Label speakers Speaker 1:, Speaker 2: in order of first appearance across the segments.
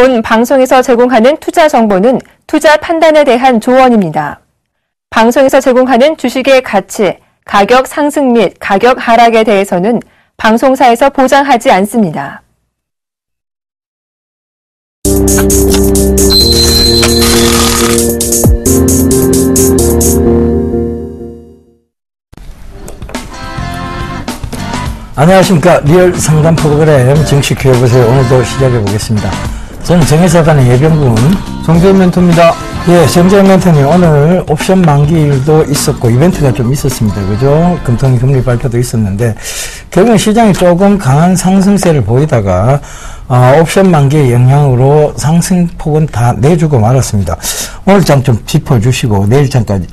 Speaker 1: 본 방송에서 제공하는 투자 정보는 투자 판단에 대한 조언입니다. 방송에서 제공하는 주식의 가치, 가격 상승 및 가격 하락에 대해서는 방송사에서 보장하지 않습니다.
Speaker 2: 안녕하십니까. 리얼 상담 프로그램 정식 키워보세요. 오늘도 시작해 보겠습니다. 저는 정의사관의 예병군
Speaker 3: 정재훈 멘토입니다.
Speaker 2: 예, 정재훈 멘토님, 오늘 옵션 만기일도 있었고 이벤트가 좀 있었습니다. 그죠? 금통위 금리 발표도 있었는데 결국은 시장이 조금 강한 상승세를 보이다가 옵션 만기의 영향으로 상승폭은 다 내주고 말았습니다. 오늘 장 좀 짚어주시고 내일 장까지,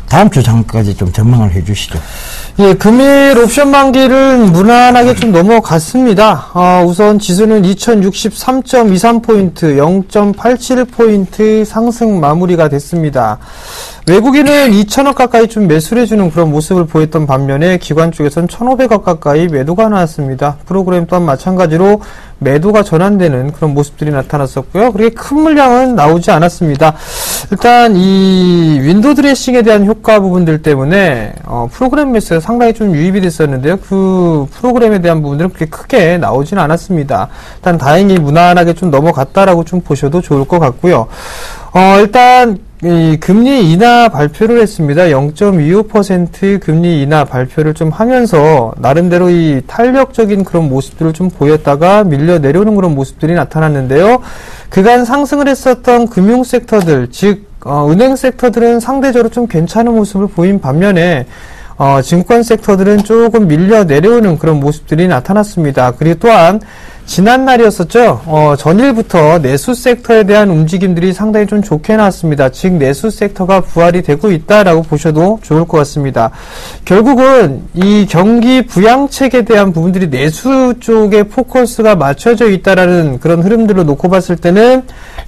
Speaker 2: 다음 주 장까지 좀 전망을 해주시죠.
Speaker 3: 예, 금일 옵션 만기를 무난하게 좀 넘어갔습니다. 우선 지수는 2063.23포인트, 0.87포인트 상승 마무리가 됐습니다. 외국인은 2,000억 가까이 좀 매수를 해주는 그런 모습을 보였던 반면에 기관 쪽에서는 1,500억 가까이 매도가 나왔습니다. 프로그램 또한 마찬가지로 매도가 전환되는 그런 모습들이 나타났었고요. 그렇게 큰 물량은 나오지 않았습니다. 일단 이 윈도우 드레싱에 대한 효과 부분들 때문에 프로그램 매수가 상당히 좀 유입이 됐었는데요. 그 프로그램에 대한 부분들은 그렇게 크게 나오지는 않았습니다. 일단 다행히 무난하게 좀 넘어갔다라고 좀 보셔도 좋을 것 같고요. 일단 이 금리 인하 발표를 했습니다. 0.25% 금리 인하 발표를 좀 하면서 나름대로 이 탄력적인 그런 모습들을 좀 보였다가 밀려 내려오는 그런 모습들이 나타났는데요. 그간 상승을 했었던 금융 섹터들, 즉 은행 섹터들은 상대적으로 좀 괜찮은 모습을 보인 반면에 증권 섹터들은 조금 밀려 내려오는 그런 모습들이 나타났습니다. 그리고 또한 지난날이었었죠. 전일부터 내수 섹터에 대한 움직임들이 상당히 좀 좋게 나왔습니다. 즉 내수 섹터가 부활이 되고 있다라고 보셔도 좋을 것 같습니다. 결국은 이 경기 부양책에 대한 부분들이 내수 쪽에 포커스가 맞춰져 있다라는 그런 흐름들로 놓고 봤을 때는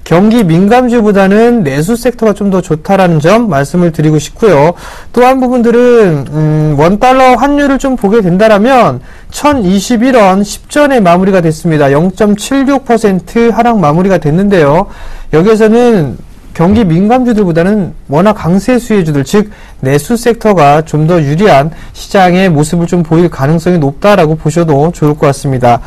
Speaker 3: 경기 민감주보다는 내수 섹터가 좀 더 좋다라는 점 말씀을 드리고 싶고요. 또 한 부분들은 원달러 환율을 좀 보게 된다라면 1021원 10전에 마무리가 됐습니다. 0.76% 하락 마무리가 됐는데요. 여기에서는 경기 민감주들보다는 워낙 강세 수혜주들, 즉 내수 섹터가 좀 더 유리한 시장의 모습을 좀 보일 가능성이 높다라고 보셔도 좋을 것 같습니다.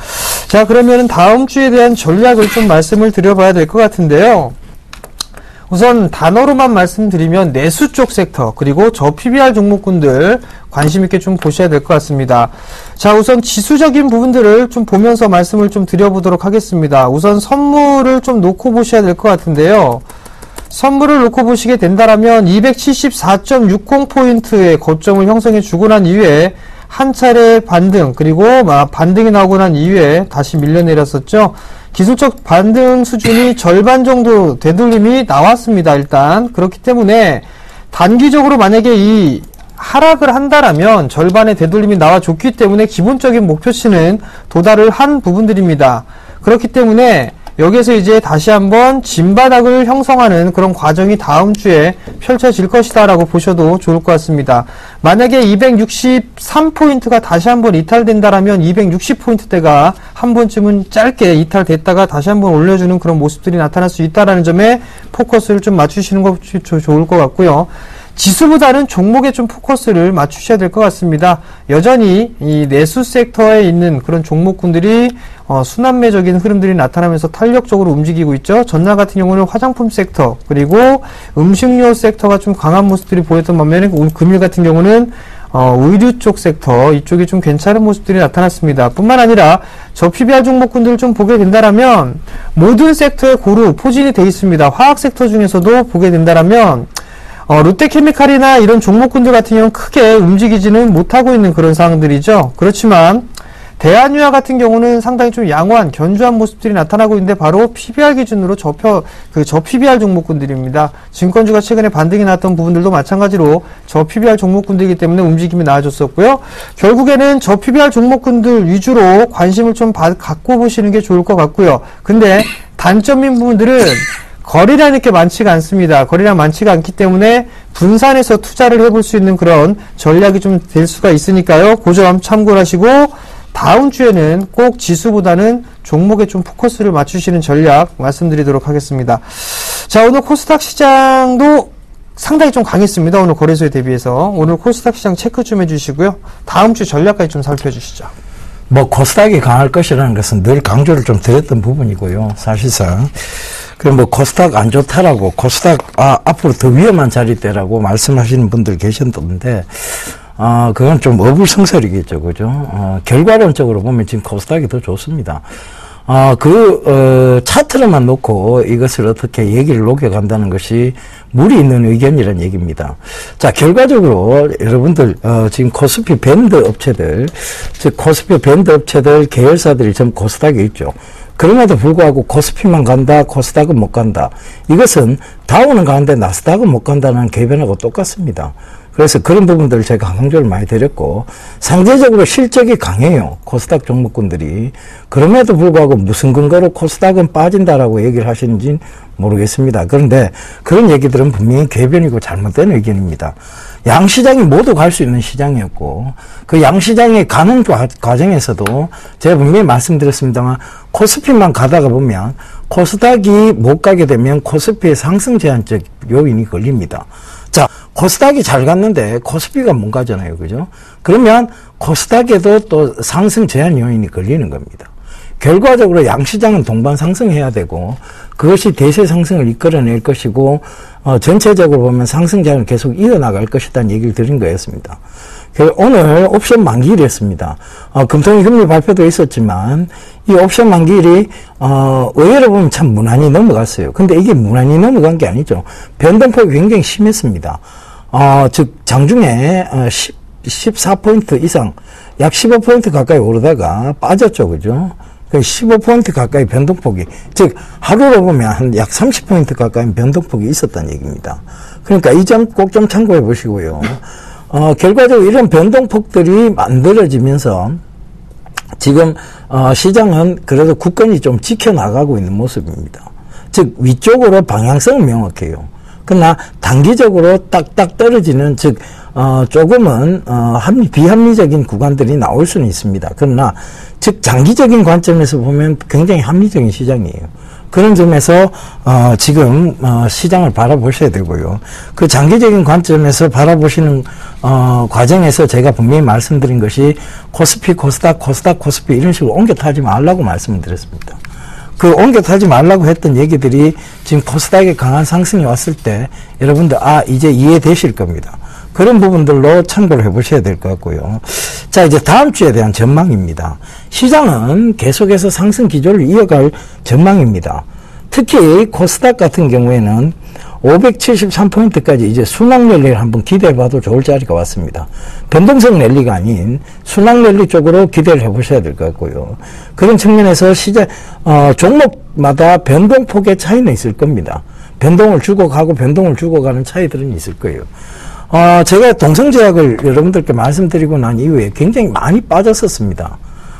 Speaker 3: 자, 그러면 다음 주에 대한 전략을 좀 말씀을 드려봐야 될 것 같은데요. 우선 단어로만 말씀드리면 내수 쪽 섹터 그리고 저PBR 종목군들 관심 있게 좀 보셔야 될 것 같습니다. 자, 우선 지수적인 부분들을 좀 보면서 말씀을 좀 드려보도록 하겠습니다. 우선 선물을 좀 놓고 보셔야 될 것 같은데요. 선물을 놓고 보시게 된다라면 274.60포인트의 거점을 형성해 주고 난 이후에 한 차례 반등, 그리고 반등이 나오고 난 이후에 다시 밀려내렸었죠. 기술적 반등 수준이 절반 정도 되돌림이 나왔습니다. 일단 그렇기 때문에 단기적으로 만약에 이 하락을 한다라면 절반의 되돌림이 나와줬기 때문에 기본적인 목표치는 도달을 한 부분들입니다. 그렇기 때문에 여기에서 이제 다시 한번 진바닥을 형성하는 그런 과정이 다음 주에 펼쳐질 것이다 라고 보셔도 좋을 것 같습니다. 만약에 263포인트가 다시 한번 이탈된다라면 260포인트대가 한 번쯤은 짧게 이탈됐다가 다시 한번 올려주는 그런 모습들이 나타날 수 있다라는 점에 포커스를 좀 맞추시는 것이 좋을 것 같고요. 지수보다는 종목에 좀 포커스를 맞추셔야 될 것 같습니다. 여전히 이 내수 섹터에 있는 그런 종목군들이 순환매적인 흐름들이 나타나면서 탄력적으로 움직이고 있죠. 전날 같은 경우는 화장품 섹터 그리고 음식료 섹터가 좀 강한 모습들이 보였던 반면에 금일 같은 경우는 의류 쪽 섹터 이쪽이 좀 괜찮은 모습들이 나타났습니다. 뿐만 아니라 저 PBR 종목군들을 좀 보게 된다라면 모든 섹터에 고루 포진이 되어 있습니다. 화학 섹터 중에서도 보게 된다라면 롯데케미칼이나 이런 종목군들 같은 경우는 크게 움직이지는 못하고 있는 그런 상황들이죠. 그렇지만 대한유화 같은 경우는 상당히 좀 양호한 견조한 모습들이 나타나고 있는데 바로 PBR 기준으로 저 PBR 종목군들입니다. 증권주가 최근에 반등이 나왔던 부분들도 마찬가지로 저 PBR 종목군들이기 때문에 움직임이 나아졌었고요. 결국에는 저 PBR 종목군들 위주로 관심을 좀 갖고 보시는 게 좋을 것 같고요. 근데 단점인 부분들은 거래량이 이렇게 많지가 않습니다. 거래량 많지가 않기 때문에 분산해서 투자를 해볼 수 있는 그런 전략이 좀 될 수가 있으니까요. 그 점 참고를 하시고 다음 주에는 꼭 지수보다는 종목에 좀 포커스를 맞추시는 전략 말씀드리도록 하겠습니다. 자, 오늘 코스닥 시장도 상당히 좀 강했습니다. 오늘 거래소에 대비해서. 오늘 코스닥 시장 체크 좀 해주시고요. 다음 주 전략까지 좀 살펴주시죠.
Speaker 2: 뭐 코스닥이 강할 것이라는 것은 늘 강조를 좀 드렸던 부분이고요. 사실상 그럼 뭐 코스닥 안 좋다라고 코스닥 앞으로 더 위험한 자리대라고 말씀하시는 분들 계셨던데 그건 좀 어불성설이겠죠, 그죠? 결과론적으로 보면 지금 코스닥이 더 좋습니다. 차트로만 놓고 이것을 어떻게 얘기를 녹여간다는 것이 무리 있는 의견이라는 얘기입니다. 자, 결과적으로 여러분들, 지금 코스피 밴드 업체들, 즉, 코스피 밴드 업체들, 계열사들이 전부 코스닥에 있죠. 그럼에도 불구하고 코스피만 간다, 코스닥은 못 간다. 이것은 다우는 가는데 나스닥은 못 간다는 개변하고 똑같습니다. 그래서 그런 부분들을 제가 강조를 많이 드렸고, 상대적으로 실적이 강해요. 코스닥 종목군들이. 그럼에도 불구하고 무슨 근거로 코스닥은 빠진다라고 얘기를 하시는지 모르겠습니다. 그런데 그런 얘기들은 분명히 궤변이고 잘못된 의견입니다. 양시장이 모두 갈 수 있는 시장이었고, 그 양시장에 가는 과정에서도 제가 분명히 말씀드렸습니다만, 코스피만 가다가 보면 코스닥이 못 가게 되면 코스피의 상승 제한적 요인이 걸립니다. 자, 코스닥이 잘 갔는데 코스피가 못 가잖아요. 그죠? 그러면 코스닥에도 또 상승 제한 요인이 걸리는 겁니다. 결과적으로 양시장은 동반 상승해야 되고 그것이 대세 상승을 이끌어낼 것이고 전체적으로 보면 상승 제한을 계속 이어나갈 것이라는 얘기를 드린 거였습니다. 오늘 옵션 만기일이었습니다. 금통위 금리 발표도 있었지만 이 옵션 만기일이 의외로 보면 참 무난히 넘어갔어요. 근데 이게 무난히 넘어간 게 아니죠. 변동폭이 굉장히 심했습니다. 즉 장중에 14포인트 이상 약 15포인트 가까이 오르다가 빠졌죠. 그죠? 15포인트 가까이 변동폭이, 즉 하루로 보면 한 약 30포인트 가까이 변동폭이 있었다는 얘기입니다. 그러니까 이 점 꼭 좀 참고해 보시고요. 결과적으로 이런 변동폭들이 만들어지면서 지금 시장은 그래도 굳건히 좀 지켜나가고 있는 모습입니다. 즉 위쪽으로 방향성은 명확해요. 그러나 단기적으로 딱딱 떨어지는, 즉 조금은 비합리적인 구간들이 나올 수는 있습니다. 그러나 즉 장기적인 관점에서 보면 굉장히 합리적인 시장이에요. 그런 점에서 지금 시장을 바라보셔야 되고요. 그 장기적인 관점에서 바라보시는 과정에서 제가 분명히 말씀드린 것이 코스피, 코스닥, 코스피 이런 식으로 옮겨 타지 말라고 말씀을 드렸습니다. 그 옮겨 타지 말라고 했던 얘기들이 지금 코스닥에 강한 상승이 왔을 때 여러분들 이제 이해되실 겁니다. 그런 부분들로 참고를 해보셔야 될 것 같고요. 자, 이제 다음 주에 대한 전망입니다. 시장은 계속해서 상승 기조를 이어갈 전망입니다. 특히 코스닥 같은 경우에는 573포인트까지 이제 순항 랠리를 한번 기대해봐도 좋을 자리가 왔습니다. 변동성 랠리가 아닌 순항 랠리 쪽으로 기대를 해보셔야 될 것 같고요. 그런 측면에서 시장 종목마다 변동폭의 차이는 있을 겁니다. 변동을 주고 가고 변동을 주고 가는 차이들은 있을 거예요. 제가 동성제약을 여러분들께 말씀드리고 난 이후에 굉장히 많이 빠졌었습니다.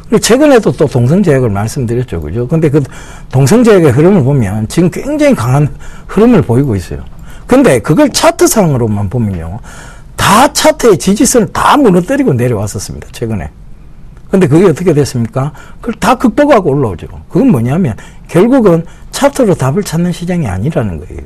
Speaker 2: 그리고 최근에도 또 동성제약을 말씀드렸죠. 그죠? 근데 그 동성제약의 흐름을 보면 지금 굉장히 강한 흐름을 보이고 있어요. 근데 그걸 차트상으로만 보면요. 다 차트의 지지선을 다 무너뜨리고 내려왔었습니다. 최근에. 근데 그게 어떻게 됐습니까? 그걸 다 극복하고 올라오죠. 그건 뭐냐면 결국은 차트로 답을 찾는 시장이 아니라는 거예요.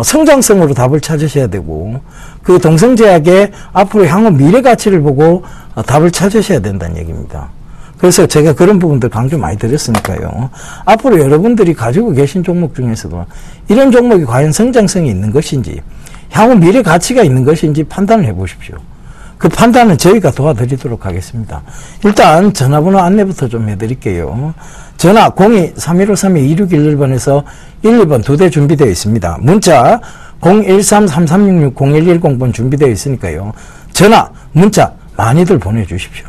Speaker 2: 성장성으로 답을 찾으셔야 되고 그 동성제약의 앞으로 향후 미래 가치를 보고 답을 찾으셔야 된다는 얘기입니다. 그래서 제가 그런 부분들 강조 많이 드렸으니까요. 앞으로 여러분들이 가지고 계신 종목 중에서도 이런 종목이 과연 성장성이 있는 것인지 향후 미래 가치가 있는 것인지 판단을 해 보십시오. 그 판단은 저희가 도와드리도록 하겠습니다. 일단 전화번호 안내부터 좀 해드릴게요. 전화 02-3153-2611번에서 12번 2대 준비되어 있습니다. 문자 013-3366-0110번 준비되어 있으니까요. 전화, 문자 많이들 보내주십시오.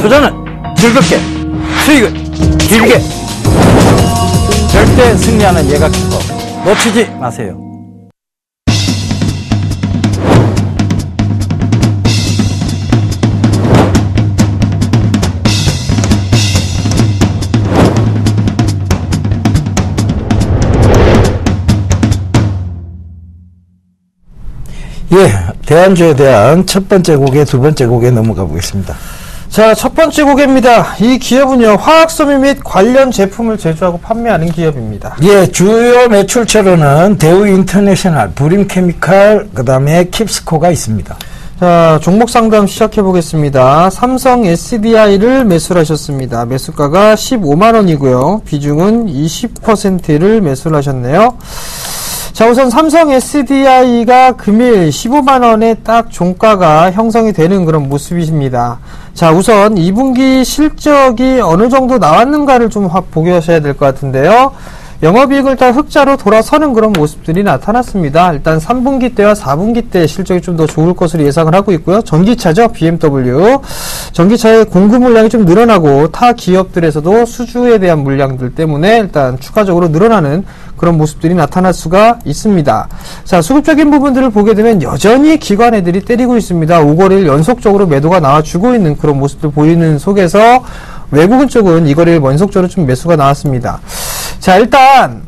Speaker 2: 투자는 즐겁게, 수익은 길게. 절대 승리하는 예각기법 놓치지 마세요. 대안주에 대한 첫 번째 고개, 두 번째 고개 넘어가 보겠습니다.
Speaker 3: 자, 첫 번째 고개입니다. 이 기업은요, 화학섬유 및 관련 제품을 제조하고 판매하는 기업입니다.
Speaker 2: 예, 주요 매출처로는 대우인터내셔널, 부림케미칼, 그 다음에 킵스코가 있습니다.
Speaker 3: 자, 종목 상담 시작해 보겠습니다. 삼성 SDI를 매수를 하셨습니다. 매수가가 15만원이고요. 비중은 20%를 매수를 하셨네요. 자, 우선 삼성 SDI가 금일 15만원에 딱 종가가 형성이 되는 그런 모습이십니다. 자, 우선 2분기 실적이 어느 정도 나왔는가를 좀 보게 하셔야 될 것 같은데요. 영업이익을 다 흑자로 돌아서는 그런 모습들이 나타났습니다. 일단 3분기 때와 4분기 때 실적이 좀 더 좋을 것으로 예상을 하고 있고요. 전기차죠. BMW. 전기차의 공급 물량이 좀 늘어나고 타 기업들에서도 수주에 대한 물량들 때문에 일단 추가적으로 늘어나는 그런 모습들이 나타날 수가 있습니다. 자, 수급적인 부분들을 보게 되면 여전히 기관애들이 때리고 있습니다. 5거래일 연속적으로 매도가 나와주고 있는 그런 모습들 보이는 속에서 외국인 쪽은 이 거래일 연속적으로 좀 매수가 나왔습니다. 자, 일단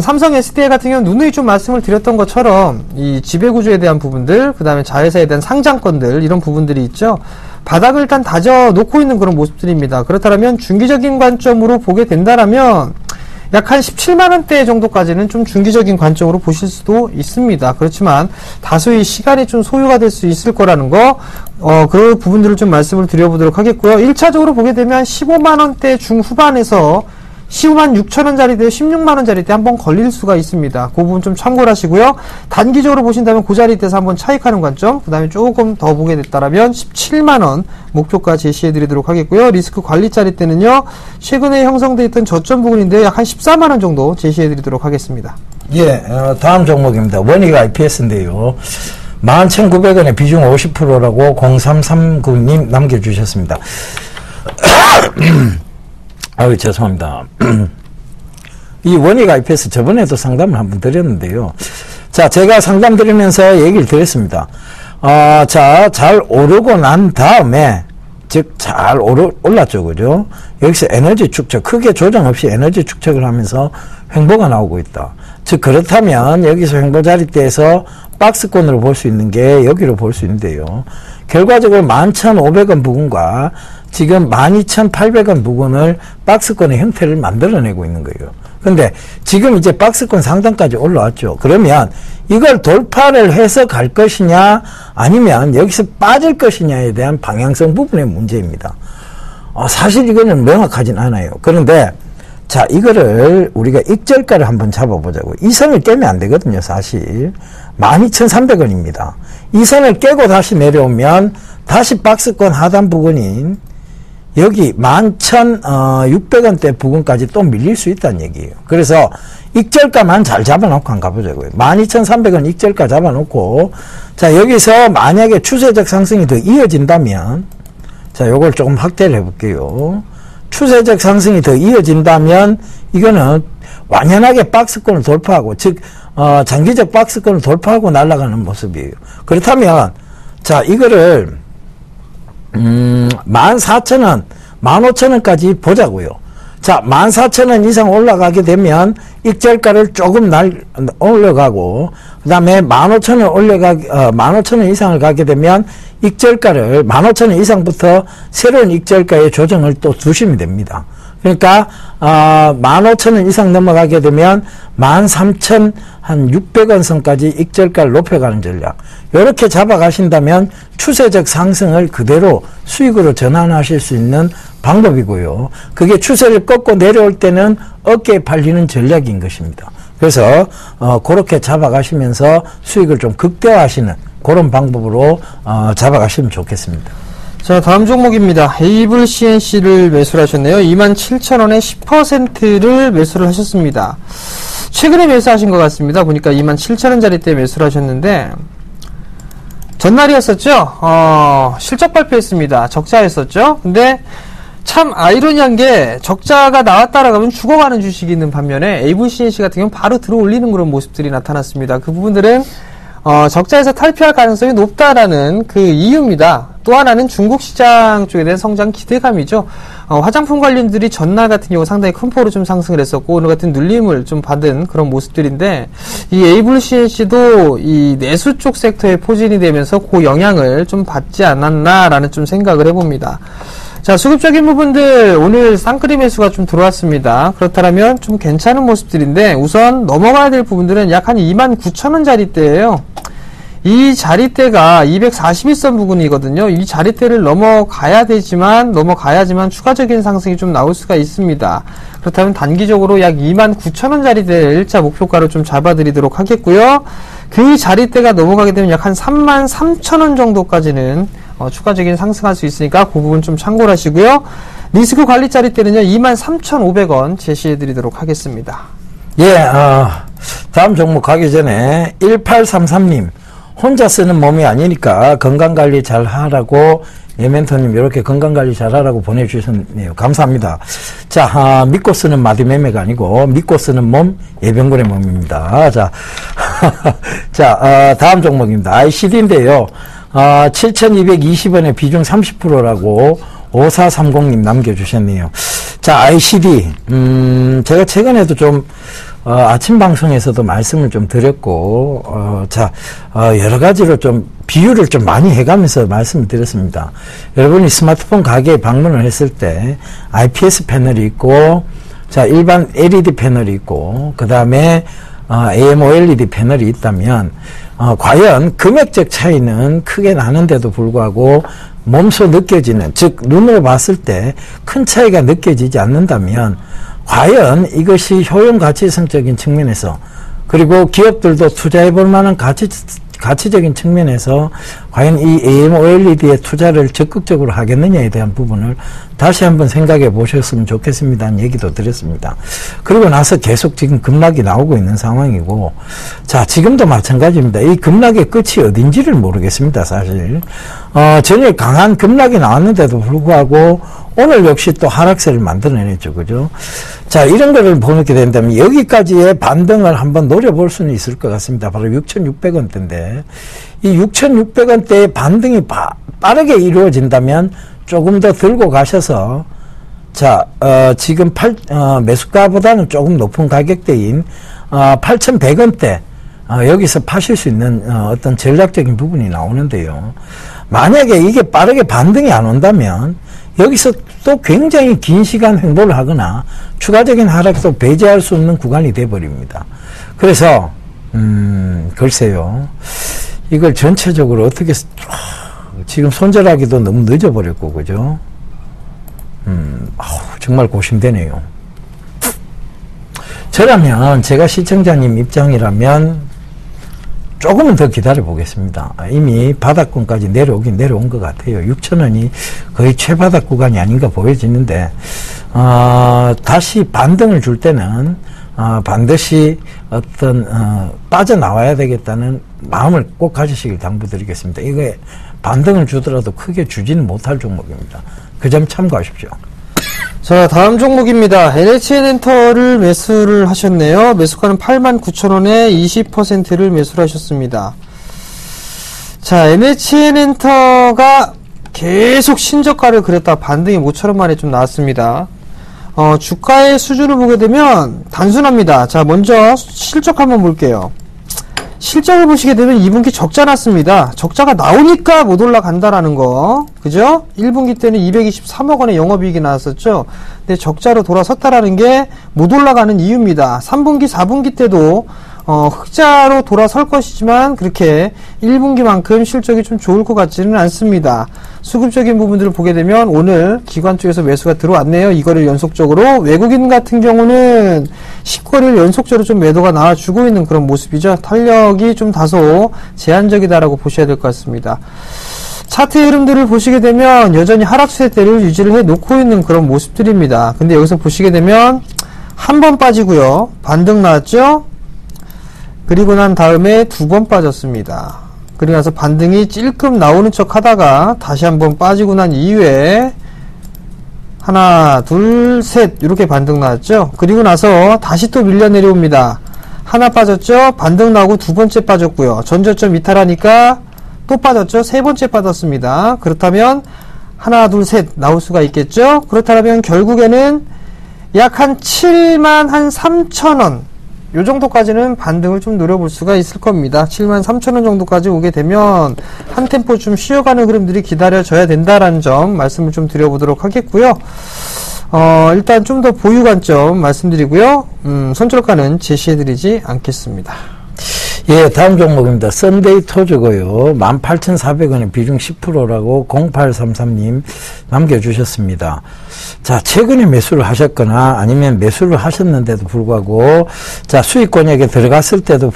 Speaker 3: 삼성 SDI 같은 경우는 누누이 좀 말씀을 드렸던 것처럼 이 지배구조에 대한 부분들, 그 다음에 자회사에 대한 상장권들, 이런 부분들이 있죠. 바닥을 일단 다져놓고 있는 그런 모습들입니다. 그렇다면 중기적인 관점으로 보게 된다라면 약 한 17만원대 정도까지는 좀 중기적인 관점으로 보실 수도 있습니다. 그렇지만 다소의 시간이 좀 소요가 될 수 있을 거라는 거, 그런 부분들을 좀 말씀을 드려보도록 하겠고요. 1차적으로 보게 되면 15만원대 중후반에서 15만 6천원짜리 대 16만원짜리 때 한번 걸릴 수가 있습니다. 그 부분 좀 참고를 하시고요. 단기적으로 보신다면 그 자리에서 한번 차익하는 관점, 그 다음에 조금 더 보게 됐다라면 17만원 목표가 제시해드리도록 하겠고요. 리스크 관리짜리 때는요, 최근에 형성되어 있던 저점 부분인데 약 한 14만원 정도 제시해드리도록 하겠습니다.
Speaker 2: 예, 다음 종목입니다. 원익 IPS인데요. 11,900원에 비중 50%라고 0339님 남겨주셨습니다. 아유, 죄송합니다. 이 원익 IPS 저번에도 상담을 한번 드렸는데요. 자, 제가 상담 드리면서 얘기를 드렸습니다. 자, 잘 오르고 난 다음에, 즉, 잘 올랐죠, 그죠? 여기서 에너지 축적, 크게 조정 없이 에너지 축적을 하면서 횡보가 나오고 있다. 즉, 그렇다면 여기서 횡보 자리대에서 박스권으로 볼 수 있는 게 여기로 볼 수 있는데요. 결과적으로 11,500원 부근과 지금 12,800원 부근을 박스권의 형태를 만들어내고 있는 거예요. 근데 지금 이제 박스권 상단까지 올라왔죠. 그러면 이걸 돌파를 해서 갈 것이냐 아니면 여기서 빠질 것이냐에 대한 방향성 부분의 문제입니다. 사실 이거는 명확하진 않아요. 그런데 자, 이거를 우리가 익절가를 한번 잡아보자고요. 이 선을 깨면 안 되거든요, 사실. 12,300원입니다. 이 선을 깨고 다시 내려오면 다시 박스권 하단 부근인 여기 11,600원대 부근까지 또 밀릴 수 있다는 얘기예요. 그래서 익절가만 잘 잡아놓고 한번 가보자고요. 12,300원 익절가 잡아놓고, 자, 여기서 만약에 추세적 상승이 더 이어진다면, 자, 요걸 조금 확대를 해볼게요. 추세적 상승이 더 이어진다면, 이거는 완연하게 박스권을 돌파하고, 즉, 장기적 박스권을 돌파하고 날아가는 모습이에요. 그렇다면, 자, 이거를, 14,000원, 15,000원까지 보자고요. 자, 14,000원 이상 올라가게 되면 익절가를 조금 올려가고, 그 다음에 15,000원 15,000원 이상을 가게 되면 익절가를 15,000원 이상부터 새로운 익절가의 조정을 또 두시면 됩니다. 그러니까 15,000원 이상 넘어가게 되면 13,600원 선까지 익절가를 높여가는 전략. 이렇게 잡아가신다면 추세적 상승을 그대로 수익으로 전환하실 수 있는 방법이고요. 그게 추세를 꺾고 내려올 때는 어깨에 팔리는 전략인 것입니다. 그래서 그렇게 잡아가시면서 수익을 좀 극대화하시는 그런 방법으로 잡아가시면 좋겠습니다.
Speaker 3: 자, 다음 종목입니다. 에이블 CNC를 매수를 하셨네요. 27,000원에 10%를 매수를 하셨습니다. 최근에 매수하신 것 같습니다. 보니까 27,000원짜리 때 매수를 하셨는데, 전날이었었죠? 실적 발표했습니다. 적자였었죠? 근데, 참 아이러니한 게 적자가 나왔다라고 하면 죽어가는 주식이 있는 반면에 에이블 CNC 같은 경우는 바로 들어 올리는 그런 모습들이 나타났습니다. 그 부분들은 적자에서 탈피할 가능성이 높다라는 그 이유입니다. 또 하나는 중국 시장 쪽에 대한 성장 기대감이죠. 화장품 관련들이 전날 같은 경우 상당히 큰 폭으로 좀 상승을 했었고, 오늘 같은 눌림을 좀 받은 그런 모습들인데, 이 AVCNC도 이 내수 쪽 섹터에 포진이 되면서 그 영향을 좀 받지 않았나라는 좀 생각을 해봅니다. 자, 수급적인 부분들, 오늘 쌍끌이 매수가 좀 들어왔습니다. 그렇다면 좀 괜찮은 모습들인데, 우선 넘어가야 될 부분들은 약 한 29,000원 자리대예요. 이 자리대가 241선 부근이거든요. 이 자리대를 넘어가야지만 추가적인 상승이 좀 나올 수가 있습니다. 그렇다면 단기적으로 약 29,000원 자리대를 1차 목표가로 좀 잡아드리도록 하겠고요. 그 자리대가 넘어가게 되면 약 한 33,000원 정도까지는 추가적인 상승할 수 있으니까 그 부분 좀 참고를 하시고요. 리스크 관리 자리대는요, 23,500원 제시해드리도록 하겠습니다.
Speaker 2: 예, 다음 종목 가기 전에 1833님. 혼자 쓰는 몸이 아니니까 건강관리 잘 하라고, 멘토님 이렇게 건강관리 잘 하라고 보내주셨네요. 감사합니다. 자, 믿고 쓰는 마디매매가 아니고 믿고 쓰는 몸, 예병군의 몸입니다. 자, 자, 다음 종목입니다. ICD인데요. 7,220원에 비중 30%라고 5430님 남겨주셨네요. 자, ICD. 제가 최근에도 좀 아침 방송에서도 말씀을 좀 드렸고, 여러 가지로 좀 비유를 좀 많이 해가면서 말씀을 드렸습니다. 여러분이 스마트폰 가게에 방문을 했을 때 IPS 패널이 있고, 자, 일반 LED 패널이 있고, 그 다음에 AMOLED 패널이 있다면, 과연 금액적 차이는 크게 나는데도 불구하고 몸소 느껴지는, 즉 눈으로 봤을 때 큰 차이가 느껴지지 않는다면 과연 이것이 효용 가치성적인 측면에서, 그리고 기업들도 투자해 볼 만한 가치적인 측면에서 과연 이 AMOLED에 투자를 적극적으로 하겠느냐에 대한 부분을 다시 한번 생각해 보셨으면 좋겠습니다는 얘기도 드렸습니다. 그리고 나서 계속 지금 급락이 나오고 있는 상황이고, 자, 지금도 마찬가지입니다. 이 급락의 끝이 어딘지를 모르겠습니다, 사실. 전일 강한 급락이 나왔는데도 불구하고 오늘 역시 또 하락세를 만들어내죠, 그죠? 자, 이런 거를 보게 된다면 여기까지의 반등을 한번 노려볼 수는 있을 것 같습니다. 바로 6,600원대인데, 이 6,600원대의 반등이 빠르게 이루어진다면 조금 더 들고 가셔서, 자, 지금 매수가보다는 조금 높은 가격대인 8,100원대, 여기서 파실 수 있는 어떤 전략적인 부분이 나오는데요. 만약에 이게 빠르게 반등이 안 온다면 여기서 또 굉장히 긴 시간 횡보를 하거나 추가적인 하락도 배제할 수 없는 구간이 돼버립니다. 그래서 글쎄요, 이걸 전체적으로 어떻게 지금 손절하기도 너무 늦어버렸고, 그죠? 정말 고심되네요. 저라면, 제가 시청자님 입장이라면 조금은 더 기다려 보겠습니다. 이미 바닥권까지 내려온 것 같아요. 6,000원이 거의 최바닥 구간이 아닌가 보여지는데, 다시 반등을 줄 때는, 반드시 빠져나와야 되겠다는 마음을 꼭 가지시길 당부드리겠습니다. 이게 반등을 주더라도 크게 주지는 못할 종목입니다. 그 점 참고하십시오.
Speaker 3: 자, 다음 종목입니다. NHN엔터를 매수를 하셨네요. 매수가는 89,000원에 20%를 매수를 하셨습니다. 자, NHN엔터가 계속 신저가를 그렸다 반등이 모처럼 만에 좀 나왔습니다. 주가의 수준을 보게 되면 단순합니다. 자, 먼저 실적 한번 볼게요. 실적을 보시게 되면 2분기 적자 났습니다. 적자가 나오니까 못 올라간다라는 거. 그죠? 1분기 때는 223억 원의 영업이익이 나왔었죠. 근데 적자로 돌아섰다라는 게 못 올라가는 이유입니다. 3분기, 4분기 때도 흑자로 돌아설 것이지만 그렇게 1분기만큼 실적이 좀 좋을 것 같지는 않습니다. 수급적인 부분들을 보게 되면 오늘 기관 쪽에서 매수가 들어왔네요. 이거를 연속적으로. 외국인 같은 경우는 10거리를 연속적으로 좀 매도가 나와주고 있는 그런 모습이죠. 탄력이 좀 다소 제한적이다라고 보셔야 될 것 같습니다. 차트 흐름들을 보시게 되면 여전히 하락세대를 유지를 해 놓고 있는 그런 모습들입니다. 근데 여기서 보시게 되면 한 번 빠지고요. 반등 나왔죠? 그리고 난 다음에 2번 빠졌습니다. 그리고 나서 반등이 찔끔 나오는 척 하다가 다시 한번 빠지고 난 이후에 하나, 둘, 셋 이렇게 반등 나왔죠. 그리고 나서 다시 또 밀려 내려옵니다. 하나 빠졌죠? 반등 나오고 두 번째 빠졌고요. 전저점 이탈하니까 또 빠졌죠? 세 번째 빠졌습니다. 그렇다면 하나, 둘, 셋 나올 수가 있겠죠? 그렇다면 결국에는 약 한 7만 한 3천원 요 정도까지는 반등을 좀 노려볼 수가 있을 겁니다. 7만 3천원 정도까지 오게 되면 한 템포 좀 쉬어가는 흐름들이 기다려져야 된다라는 점 말씀을 좀 드려보도록 하겠고요. 일단 좀 더 보유 관점 말씀드리고요. 손절가는 제시해드리지 않겠습니다.
Speaker 2: 예, 다음 종목입니다. 썬데이 토즈고요. 18,400원에 비중 10%라고 0833님 남겨주셨습니다. 자, 최근에 매수를 하셨거나 아니면 매수를 하셨는데도 불구하고 자, 수익권역에 들어갔을 때도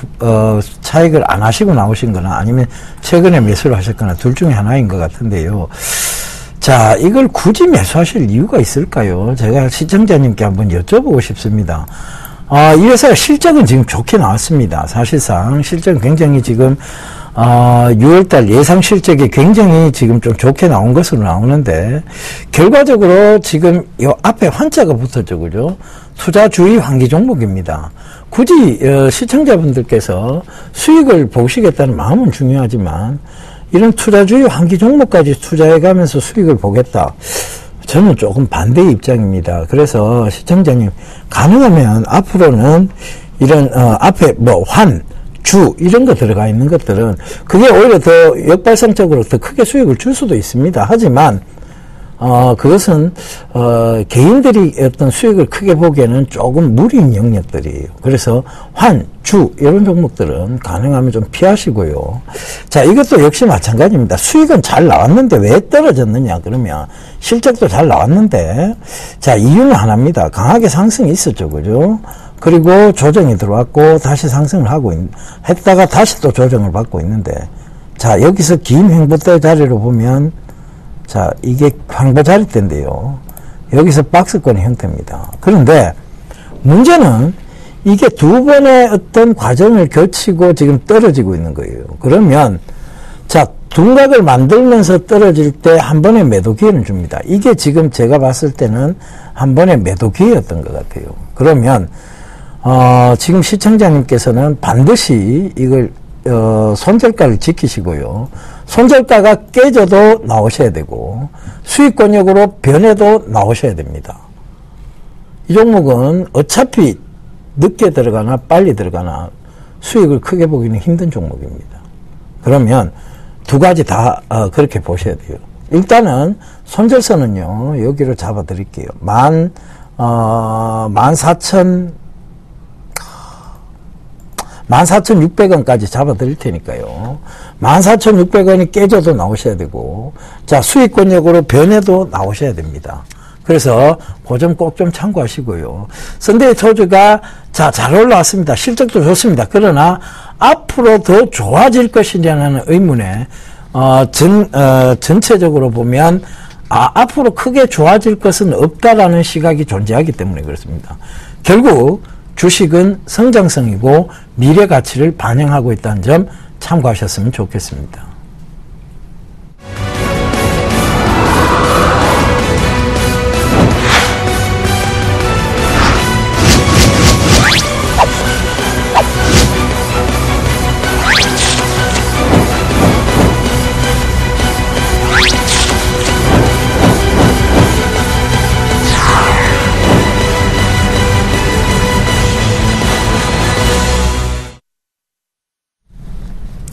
Speaker 2: 차익을 안 하시고 나오신 거나 아니면 최근에 매수를 하셨거나 둘 중에 하나인 것 같은데요. 자, 이걸 굳이 매수하실 이유가 있을까요? 제가 시청자님께 한번 여쭤보고 싶습니다. 이 회사가 실적은 지금 좋게 나왔습니다. 사실상 실적은 굉장히 지금 6월달 예상 실적이 굉장히 지금 좀 좋게 나온 것으로 나오는데 결과적으로 지금 요 앞에 환자가 붙었죠, 그죠? 투자주의 환기 종목입니다. 굳이 시청자분들께서 수익을 보시겠다는 마음은 중요하지만 이런 투자주의 환기 종목까지 투자해가면서 수익을 보겠다. 저는 조금 반대의 입장입니다. 그래서 시청자님 가능하면 앞으로는 이런 앞에 뭐 주 이런 거 들어가 있는 것들은 그게 오히려 더 역발상적으로 더 크게 수익을 줄 수도 있습니다. 하지만 그것은 개인들이 어떤 수익을 크게 보기에는 조금 무리인 영역들이에요. 그래서 주 이런 종목들은 가능하면 좀 피하시고요. 자, 이것도 역시 마찬가지입니다. 수익은 잘 나왔는데 왜 떨어졌느냐 그러면 실적도 잘 나왔는데 자, 이유는 하나입니다. 강하게 상승이 있었죠, 그죠? 그리고 조정이 들어왔고 다시 상승을 하고 했다가 다시 또 조정을 받고 있는데 자, 여기서 긴 횡보대 자리로 보면 자, 이게 황보자리대인데요. 여기서 박스권의 형태입니다. 그런데 문제는 이게 두 번의 어떤 과정을 거치고 지금 떨어지고 있는 거예요. 그러면 자, 둔각을 만들면서 떨어질 때 한 번의 매도 기회를 줍니다. 이게 지금 제가 봤을 때는 한 번의 매도 기회였던 것 같아요. 그러면 지금 시청자님께서는 반드시 이걸 손절가를 지키시고요. 손절가가 깨져도 나오셔야 되고 수익권역으로 변해도 나오셔야 됩니다. 이 종목은 어차피 늦게 들어가나 빨리 들어가나 수익을 크게 보기는 힘든 종목입니다. 그러면 두 가지 다 그렇게 보셔야 돼요. 일단은 손절선은요, 여기로 잡아 드릴게요. 14,600원까지 잡아 드릴 테니까요. 14,600원이 깨져도 나오셔야 되고, 자, 수익권역으로 변해도 나오셔야 됩니다. 그래서 그 점 꼭 좀 참고하시고요. 썬데이 토즈가 자, 잘 올라왔습니다. 실적도 좋습니다. 그러나 앞으로 더 좋아질 것이냐는 의문에 전체적으로 보면 앞으로 크게 좋아질 것은 없다라는 시각이 존재하기 때문에 그렇습니다. 결국 주식은 성장성이고 미래 가치를 반영하고 있다는 점 참고하셨으면 좋겠습니다.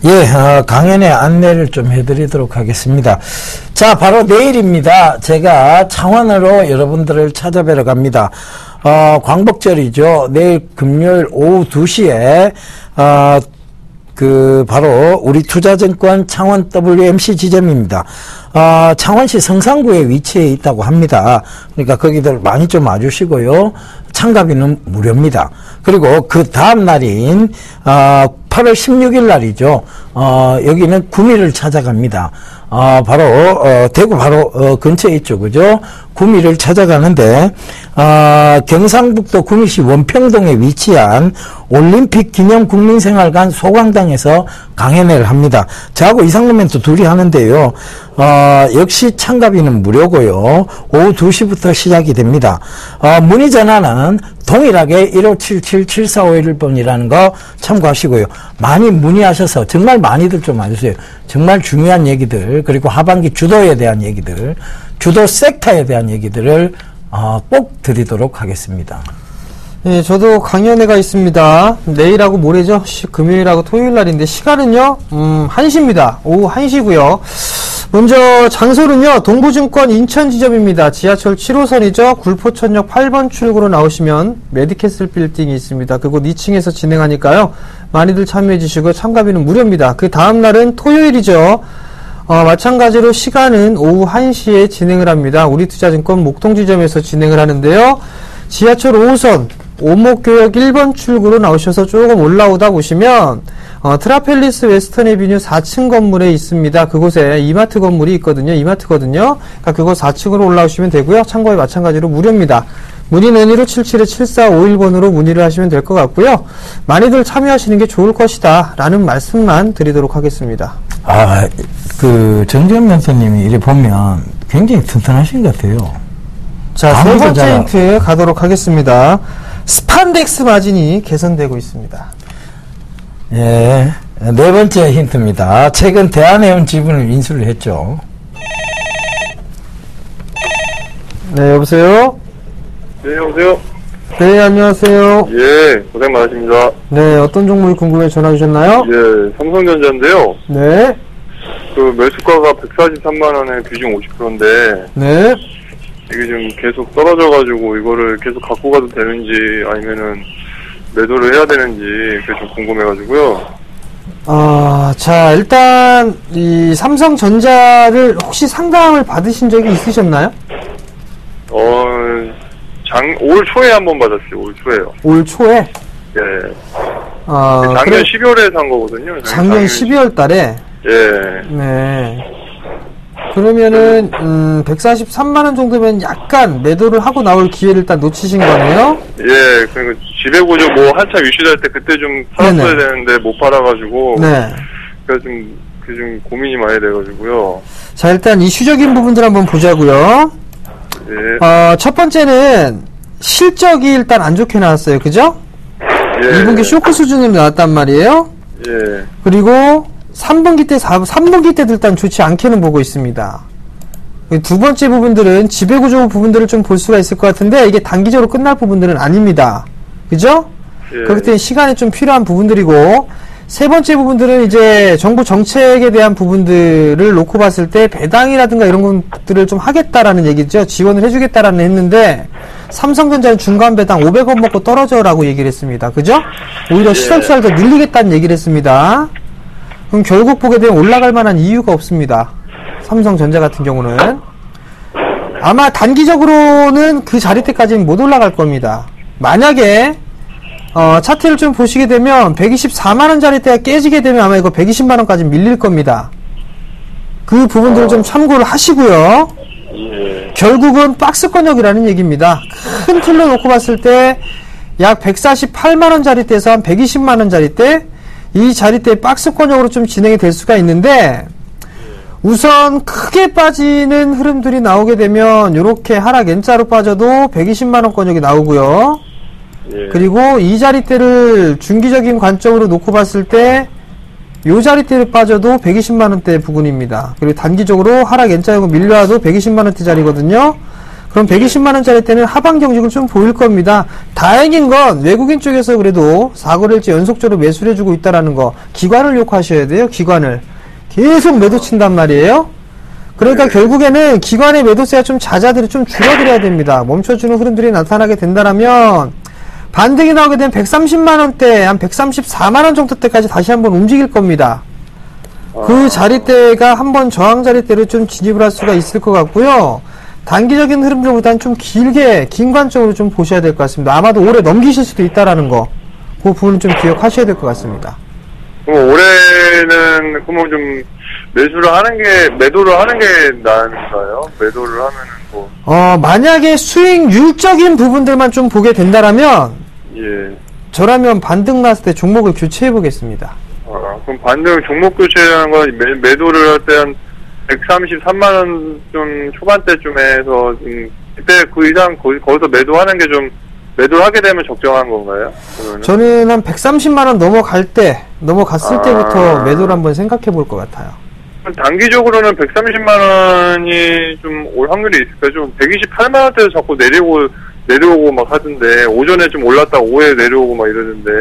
Speaker 2: 예, 강연의 안내를 좀 해드리도록 하겠습니다. 자, 바로 내일입니다. 제가 창원으로 여러분들을 찾아뵈러 갑니다. 광복절이죠. 내일 금요일 오후 2시에, 바로 우리 투자증권 창원 WMC 지점입니다. 창원시 성산구에 위치해 있다고 합니다. 그러니까 거기들 많이 좀 와주시고요. 참가비는 무료입니다. 그리고 그 다음 날인 8월 16일 날이죠. 여기는 구미를 찾아갑니다. 바로 대구 바로 근처에 있죠, 그죠? 구미를 찾아가는데 경상북도 구미시 원평동에 위치한 올림픽 기념 국민생활관 소강당에서 강연회를 합니다. 저하고 이상로 멘토 둘이 하는데요. 역시 참가비는 무료고요. 오후 2시부터 시작이 됩니다. 문의 전화는 동일하게 1577-7451번이라는 거 참고하시고요. 많이 문의하셔서 정말 많이들 좀 와주세요. 정말 중요한 얘기들, 그리고 하반기 주도에 대한 얘기들, 주도 섹터에 대한 얘기들을 꼭 드리도록 하겠습니다.
Speaker 3: 네, 저도 강연회가 있습니다. 내일하고 모레죠. 금요일하고 토요일 날인데 시간은요 1시입니다. 오후 1시고요. 먼저 장소는요 동부증권 인천지점입니다. 지하철 7호선이죠. 굴포천역 8번 출구로 나오시면 메디캐슬 빌딩이 있습니다. 그곳 2층에서 진행하니까요 많이들 참여해 주시고 참가비는 무료입니다. 그 다음날은 토요일이죠. 마찬가지로 시간은 오후 1시에 진행을 합니다. 우리투자증권 목동지점에서 진행을 하는데요. 지하철 5호선 오목교역 1번 출구로 나오셔서 조금 올라오다 보시면 트라펠리스 웨스턴 에비뉴 4층 건물에 있습니다. 그곳에 이마트 건물이 있거든요. 이마트거든요. 그러니까 그곳 4층으로 올라오시면 되고요. 참고에 마찬가지로 무료입니다. 문의는 1577-7451번으로 문의를 하시면 될 것 같고요. 많이들 참여하시는 게 좋을 것이다 라는 말씀만 드리도록 하겠습니다.
Speaker 2: 정재현 변호사님이 이래 보면 굉장히 튼튼하신 것 같아요.
Speaker 3: 자, 세 번째 힌트 가도록 하겠습니다. 스판덱스 마진이 개선되고 있습니다.
Speaker 2: 예, 네 번째 힌트입니다. 최근 대한해운 지분을 인수를 했죠.
Speaker 3: 네, 여보세요?
Speaker 4: 네, 여보세요?
Speaker 3: 네, 안녕하세요.
Speaker 4: 예, 고생 많으십니다.
Speaker 3: 네, 어떤 종목이 궁금해 전화 주셨나요?
Speaker 4: 예, 삼성전자인데요.
Speaker 3: 네.
Speaker 4: 그 매수가가 143만원에 비중 50%인데,
Speaker 3: 네.
Speaker 4: 이게 지금 계속 떨어져가지고 이거를 계속 갖고 가도 되는지 아니면은 매도를 해야 되는지 그게 좀 궁금해가지고요.
Speaker 3: 자, 일단 이 삼성전자를 혹시 상담을 받으신 적이 있으셨나요?
Speaker 4: 올 초에 한번 받았어요. 올 초에요.
Speaker 3: 올 초에?
Speaker 4: 예. 작년 12월에 산 거거든요.
Speaker 3: 작년 12월 달에?
Speaker 4: 예.
Speaker 3: 네. 그러면은 143만원 정도면 약간 매도를 하고 나올 기회를 일단 놓치신 거네요?
Speaker 4: 예, 그러니까 지배구조 뭐 한참 이슈될 때 그때 좀 팔았어야 되는데 못 팔아가지고.
Speaker 3: 네.
Speaker 4: 그래서 좀 고민이 많이 돼가지고요.
Speaker 3: 자, 일단 이슈적인 부분들 한번 보자고요.
Speaker 4: 예.
Speaker 3: 첫 번째는 실적이 일단 안 좋게 나왔어요. 그죠?
Speaker 4: 예.
Speaker 3: 2분기 쇼크 수준으로 나왔단 말이에요.
Speaker 4: 예.
Speaker 3: 그리고 3분기 때도 일단 좋지 않게는 보고 있습니다. 두 번째 부분들은 지배구조 부분들을 좀 볼 수가 있을 것 같은데 이게 단기적으로 끝날 부분들은 아닙니다. 그죠?
Speaker 4: 예.
Speaker 3: 그렇기 때문에 시간이 좀 필요한 부분들이고, 세 번째 부분들은 이제 정부 정책에 대한 부분들을 놓고 봤을 때 배당이라든가 이런 것들을 좀 하겠다라는 얘기죠. 지원을 해주겠다라는 했는데 삼성전자는 중간 배당 500원 먹고 떨어져라고 얘기를 했습니다. 그죠? 오히려 시설 투자를 더 늘리겠다는 얘기를 했습니다. 그럼 결국 보게 되면 올라갈 만한 이유가 없습니다. 삼성전자 같은 경우는 아마 단기적으로는 그 자리대까지는 못 올라갈 겁니다. 만약에 차트를 좀 보시게 되면 124만원짜리대가 깨지게 되면 아마 이거 120만원까지 밀릴 겁니다. 그 부분들을 좀 참고를 하시고요. 결국은 박스권역이라는 얘기입니다. 큰 틀로 놓고 봤을 때 약 148만원짜리대에서 한 120만원짜리대, 이 자리대 박스권역으로 좀 진행이 될 수가 있는데, 우선 크게 빠지는 흐름들이 나오게 되면 이렇게 하락 N자로 빠져도 120만원권역이 나오고요.
Speaker 4: 예.
Speaker 3: 그리고 이 자리대를 중기적인 관점으로 놓고 봤을 때 이 자리대를 빠져도 120만원대 부근입니다. 그리고 단기적으로 하락 N자형으로 밀려와도 120만원대 자리거든요. 그럼 120만원짜리 하방 경직을 좀 보일 겁니다. 다행인 건 외국인 쪽에서 그래도 4거래일째 연속적으로 매수를 해주고 있다는 거, 기관을 욕하셔야 돼요. 기관을 계속 매도 친단 말이에요. 그러니까 결국에는 기관의 매도세가 좀 잦아들이 좀 줄어들어야 됩니다. 멈춰주는 흐름들이 나타나게 된다면 반등이 나오게 되면 130만원대, 한 134만원 정도 때까지 다시 한번 움직일 겁니다. 그 자리대가 한번 저항 자리대로 좀 진입을 할 수가 있을 것 같고요. 단기적인 흐름들보다는 좀 길게, 긴 관점으로 좀 보셔야 될 것 같습니다. 아마도 올해 넘기실 수도 있다라는 거, 그 부분은 좀 기억하셔야 될 것 같습니다.
Speaker 4: 그럼 올해는 그러면 좀 매도를 하는 게 나은가요? 매도를 하면은 뭐.
Speaker 3: 만약에 수익률적인 부분들만 좀 보게 된다라면,
Speaker 4: 예.
Speaker 3: 저라면 반등 났을 때 종목을 교체해 보겠습니다.
Speaker 4: 그럼 반등 종목 교체라는 건 매도를 할 때 한 133만원 좀 초반대쯤에서 그때 그 이상 거기서 매도하는 게 좀 매도를 하게 되면 적정한 건가요? 그러면은?
Speaker 3: 저는 한 130만 원 넘어갔을 때부터 매도를 한번 생각해 볼 것 같아요.
Speaker 4: 단기적으로는 130만 원이 좀 올 확률이 있을까요? 좀 128만 원대에서 자꾸 내려오고 막 하던데, 오전에 좀 올랐다 오후에 내려오고 막 이러는데.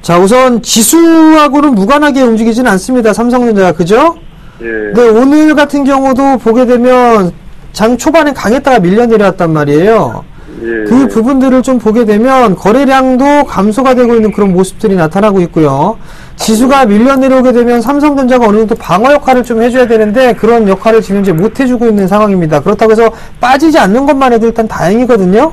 Speaker 3: 자, 우선 지수하고는 무관하게 움직이지는 않습니다. 삼성전자가, 그죠?
Speaker 4: 예.
Speaker 3: 네, 오늘 같은 경우도 보게 되면 장 초반에 강했다가 밀려 내려왔단 말이에요.
Speaker 4: 예.
Speaker 3: 그 부분들을 좀 보게 되면 거래량도 감소가 되고 있는 그런 모습들이 나타나고 있고요. 지수가 밀려 내려오게 되면 삼성전자가 어느 정도 방어 역할을 좀 해줘야 되는데 그런 역할을 지금 이제 못 해주고 있는 상황입니다. 그렇다고 해서 빠지지 않는 것만 해도 일단 다행이거든요.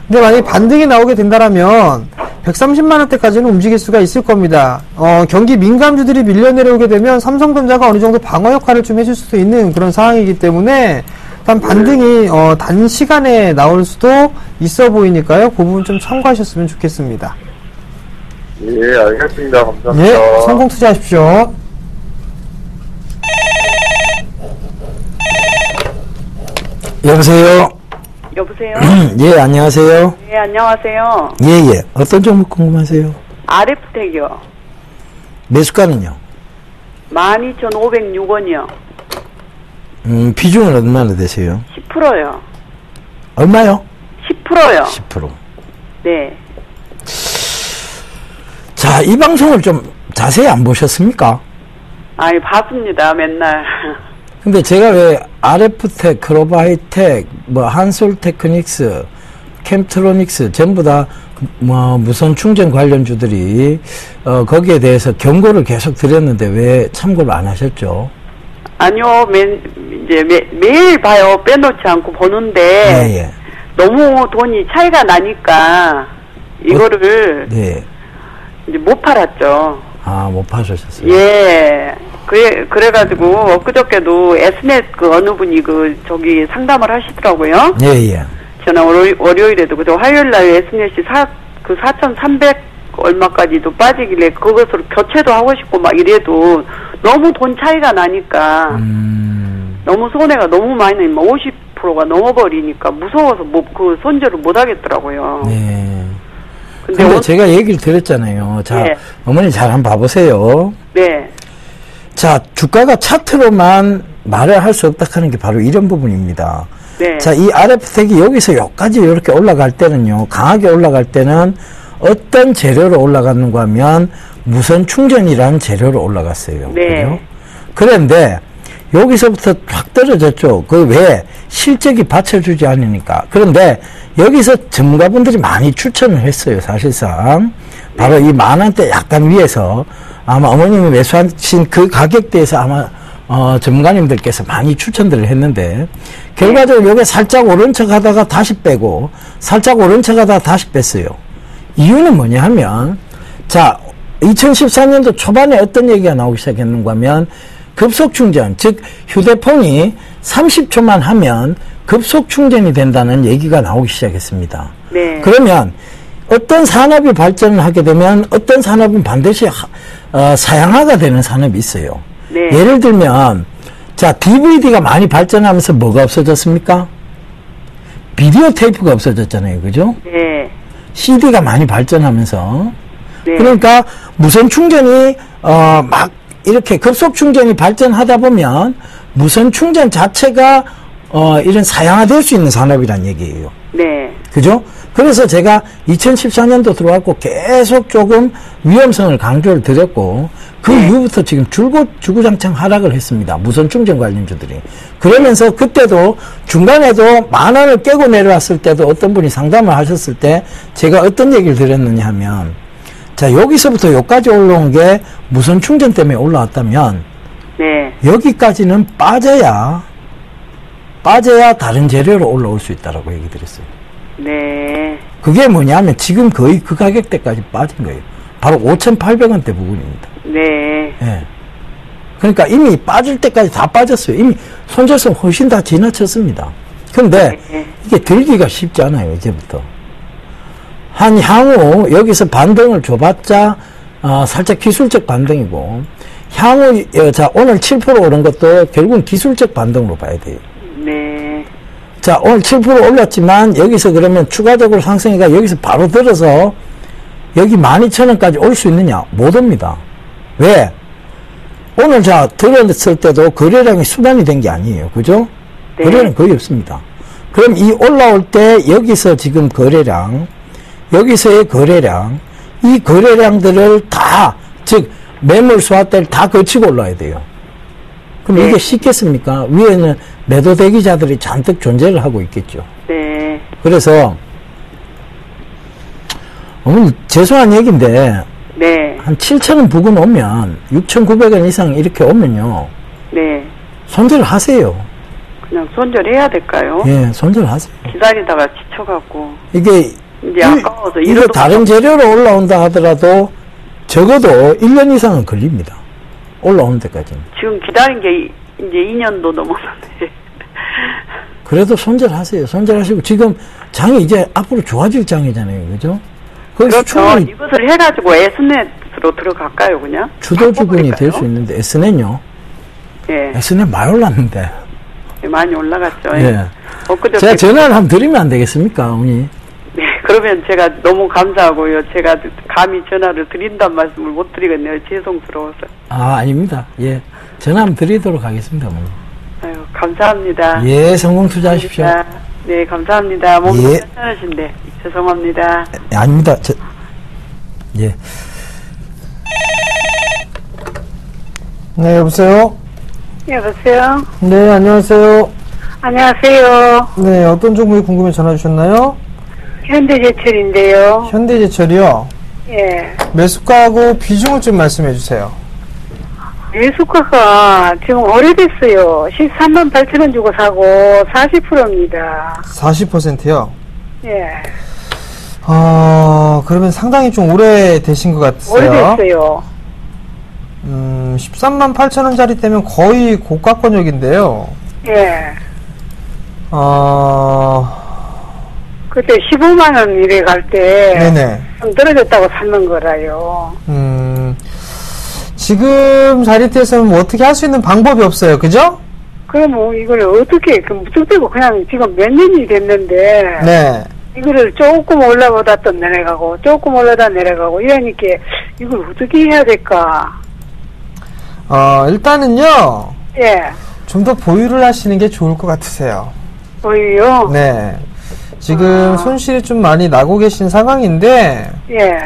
Speaker 3: 근데 만약에 반등이 나오게 된다라면 130만 원대까지는 움직일 수가 있을 겁니다. 경기 민감주들이 밀려 내려오게 되면 삼성전자가 어느 정도 방어 역할을 좀 해줄 수도 있는 그런 상황이기 때문에 일단 반등이 단시간에 나올 수도 있어 보이니까요. 그 부분 좀 참고하셨으면 좋겠습니다.
Speaker 4: 예, 알겠습니다. 감사합니다.
Speaker 3: 예, 성공 투자하십시오.
Speaker 2: 여보세요?
Speaker 5: 여보세요?
Speaker 2: 예, 안녕하세요.
Speaker 5: 네, 안녕하세요.
Speaker 2: 예. 어떤 종목 궁금하세요?
Speaker 5: RF텍이요.
Speaker 2: 매수가는요?
Speaker 5: 12,506원이요.
Speaker 2: 비중은 얼마나 되세요?
Speaker 5: 10%요.
Speaker 2: 얼마요?
Speaker 5: 10%요.
Speaker 2: 10%.
Speaker 5: 네.
Speaker 2: 자, 이 방송을 좀 자세히 안 보셨습니까?
Speaker 5: 아니, 봤습니다, 맨날.
Speaker 2: 근데 제가 왜 RF텍, 크로바이텍, 한솔테크닉스, 캠트로닉스 전부 다 무선 충전 관련주들이 거기에 대해서 경고를 계속 드렸는데 왜 참고를 안 하셨죠?
Speaker 5: 아니요, 매일 봐요. 빼놓지 않고 보는데.
Speaker 2: 예.
Speaker 5: 너무 돈이 차이가 나니까, 이거를.
Speaker 2: 네.
Speaker 5: 이제 못 팔았죠.
Speaker 2: 아, 못 파셨어요?
Speaker 5: 예. 그래가지고, 엊그저께도 S넷 어느 분이 저기 상담을 하시더라고요.
Speaker 2: 예.
Speaker 5: 저는 월요일에도 그저 화요일날 S넷이 4,300 얼마까지도 빠지길래 그것으로 교체도 하고 싶고 막 이래도 너무 돈 차이가 나니까 너무 손해가 너무 많이 나니까 50%가 넘어버리니까 무서워서 그 손절을 못 하겠더라고요.
Speaker 2: 네. 근데 제가 얘기를 드렸잖아요. 자,
Speaker 5: 네.
Speaker 2: 어머니 잘 한번 봐보세요.
Speaker 5: 네.
Speaker 2: 자, 주가가 차트로만 말을 할 수 없다 하는 게 바로 이런 부분입니다.
Speaker 5: 네.
Speaker 2: 자, 이 RF텍이 여기서 여기까지 이렇게 올라갈 때는요, 강하게 올라갈 때는 어떤 재료로 올라갔는가 하면 무선 충전이라는 재료로 올라갔어요.
Speaker 5: 네.
Speaker 2: 그죠? 그런데 여기서부터 확 떨어졌죠. 그 왜? 실적이 받쳐주지 않으니까. 그런데 여기서 전문가분들이 많이 추천을 했어요. 사실상. 바로 이 10,000원대 약간 위에서 아마 어머님이 매수하신 그 가격대에서 아마 전문가님들께서 많이 추천들을 했는데 결과적으로 여기 살짝 오른 척 하다가 다시 빼고 살짝 오른 척 하다가 다시 뺐어요. 이유는 뭐냐 하면 자 2014년도 초반에 어떤 얘기가 나오기 시작했는가 하면 급속 충전, 즉 휴대폰이 30초만 하면 급속 충전이 된다는 얘기가 나오기 시작했습니다.
Speaker 5: 네.
Speaker 2: 그러면 어떤 산업이 발전을 하게 되면 어떤 산업은 반드시 사양화가 되는 산업이 있어요.
Speaker 5: 네.
Speaker 2: 예를 들면 자 DVD가 많이 발전하면서 뭐가 없어졌습니까? 비디오 테이프가 없어졌잖아요. 그죠?
Speaker 5: 네.
Speaker 2: CD가 많이 발전하면서
Speaker 5: 네.
Speaker 2: 그러니까 무선 충전이 막 이렇게 급속 충전이 발전하다 보면 무선 충전 자체가 이런 사양화될 수 있는 산업이란 얘기예요.
Speaker 5: 네.
Speaker 2: 그죠? 그래서 제가 2014년도 들어왔고 계속 조금 위험성을 강조를 드렸고 그 이후부터 지금 주구장창 하락을 했습니다. 무선 충전 관련주들이. 그러면서 그때도 중간에도 10,000원을 깨고 내려왔을 때도 어떤 분이 상담을 하셨을 때 제가 어떤 얘기를 드렸느냐 하면 자 여기서부터 여기까지 올라온 게 무선 충전 때문에 올라왔다면
Speaker 5: 네.
Speaker 2: 여기까지는 빠져야 다른 재료로 올라올 수 있다라고 얘기 드렸어요.
Speaker 5: 네.
Speaker 2: 그게 뭐냐면 지금 거의 그 가격대까지 빠진 거예요. 바로 5,800원대 부분입니다.
Speaker 5: 네.
Speaker 2: 예. 그러니까 이미 빠질 때까지 다 빠졌어요. 이미 손절성 훨씬 다 지나쳤습니다. 근데
Speaker 5: 네.
Speaker 2: 이게 들기가 쉽지 않아요, 이제부터. 향후 여기서 반등을 줘봤자 살짝 기술적 반등이고 향후 자 오늘 7% 오른 것도 결국은 기술적 반등으로 봐야 돼요.
Speaker 5: 네.
Speaker 2: 자, 오늘 7% 올랐지만 여기서 그러면 추가적으로 상승이가 여기서 바로 들어서 여기 12,000원까지 올 수 있느냐? 못 옵니다. 왜? 오늘 자, 들었을 때도 거래량이 수반이 된 게 아니에요. 그죠?
Speaker 5: 네.
Speaker 2: 거래량 거의 없습니다. 그럼 이 올라올 때 여기서 지금 거래량, 여기서의 거래량, 이 거래량들을 다, 즉, 매물 수화대를 다 거치고 올라야 돼요. 그럼
Speaker 5: 네.
Speaker 2: 이게 쉽겠습니까? 위에는 매도 대기자들이 잔뜩 존재를 하고 있겠죠.
Speaker 5: 네.
Speaker 2: 그래서, 어머니, 죄송한 얘기인데,
Speaker 5: 네.
Speaker 2: 한 7,000원 부근 오면, 6,900원 이상 이렇게 오면요,
Speaker 5: 네.
Speaker 2: 손절을 하세요.
Speaker 5: 그냥 손절해야 될까요?
Speaker 2: 예, 손절하세요.
Speaker 5: 기다리다가 지쳐갖고.
Speaker 2: 이게,
Speaker 5: 이제 아까워서
Speaker 2: 이거
Speaker 5: 이러도
Speaker 2: 다른 재료로 올라온다 하더라도, 적어도 1년 이상은 걸립니다. 올라오는 데까지는.
Speaker 5: 지금 기다린 게 이제 2년도 넘었는데.
Speaker 2: 그래도 손절하세요. 손절하시고, 지금 장이 이제 앞으로 좋아질 장이잖아요. 그죠? 거기서
Speaker 5: 그렇죠.
Speaker 2: 충분히
Speaker 5: 이것을 해가지고 S넷으로 들어갈까요, 그냥?
Speaker 2: 주도주군이 될
Speaker 5: 바꿔버릴까요?
Speaker 2: 수 있는데, S넷요?
Speaker 5: 예.
Speaker 2: S넷 많이 올랐는데.
Speaker 5: 많이 올라갔죠.
Speaker 2: 예.
Speaker 5: 엊그저께
Speaker 2: 제가 전화를 한번 드리면 안 되겠습니까, 어머니?
Speaker 5: 네, 그러면 제가 너무 감사하고요. 제가 감히 전화를 드린다는 말씀을 못 드리겠네요. 죄송스러워서.
Speaker 2: 아, 아닙니다. 예. 전화 한번 드리도록 하겠습니다, 어머니.
Speaker 5: 아유, 감사합니다.
Speaker 2: 예, 성공 투자하십시오.
Speaker 5: 네, 감사합니다. 몸이
Speaker 2: 예.
Speaker 5: 괜찮으신데 죄송합니다.
Speaker 2: 아닙니다. 예.
Speaker 3: 네, 여보세요?
Speaker 6: 여보세요?
Speaker 3: 네, 안녕하세요.
Speaker 6: 안녕하세요.
Speaker 3: 네, 어떤 종목이 궁금해 전화 주셨나요?
Speaker 6: 현대제철인데요.
Speaker 3: 현대제철이요.
Speaker 6: 예.
Speaker 3: 매수가하고 비중을 좀 말씀해 주세요.
Speaker 6: 매수가가 지금 오래됐어요. 13만 8천 원 주고 사고 40%입니다.
Speaker 3: 40%요.
Speaker 6: 예.
Speaker 3: 그러면 상당히 좀 오래 되신 것 같으세요.
Speaker 6: 오래됐어요.
Speaker 3: 13만 8천 원짜리 때면 거의 고가권역인데요.
Speaker 6: 예. 그때 15만 원 이래 갈 때
Speaker 3: 네네.
Speaker 6: 좀 떨어졌다고 샀는 거라요.
Speaker 3: 지금 자리대에서는 뭐 어떻게 할 수 있는 방법이 없어요. 그죠?
Speaker 6: 그럼 뭐 이걸 어떻게 무턱대고 그냥 지금 몇 년이 됐는데
Speaker 3: 네.
Speaker 6: 이거를 조금 올라보다 또 내려가고 조금 올라다 내려가고 이러니까 이걸 어떻게 해야 될까?
Speaker 3: 일단은요.
Speaker 6: 예.
Speaker 3: 좀 더 보유를 하시는 게 좋을 것 같으세요.
Speaker 6: 보여요?
Speaker 3: 네. 지금 손실이 좀 많이 나고 계신 상황인데,
Speaker 6: 예.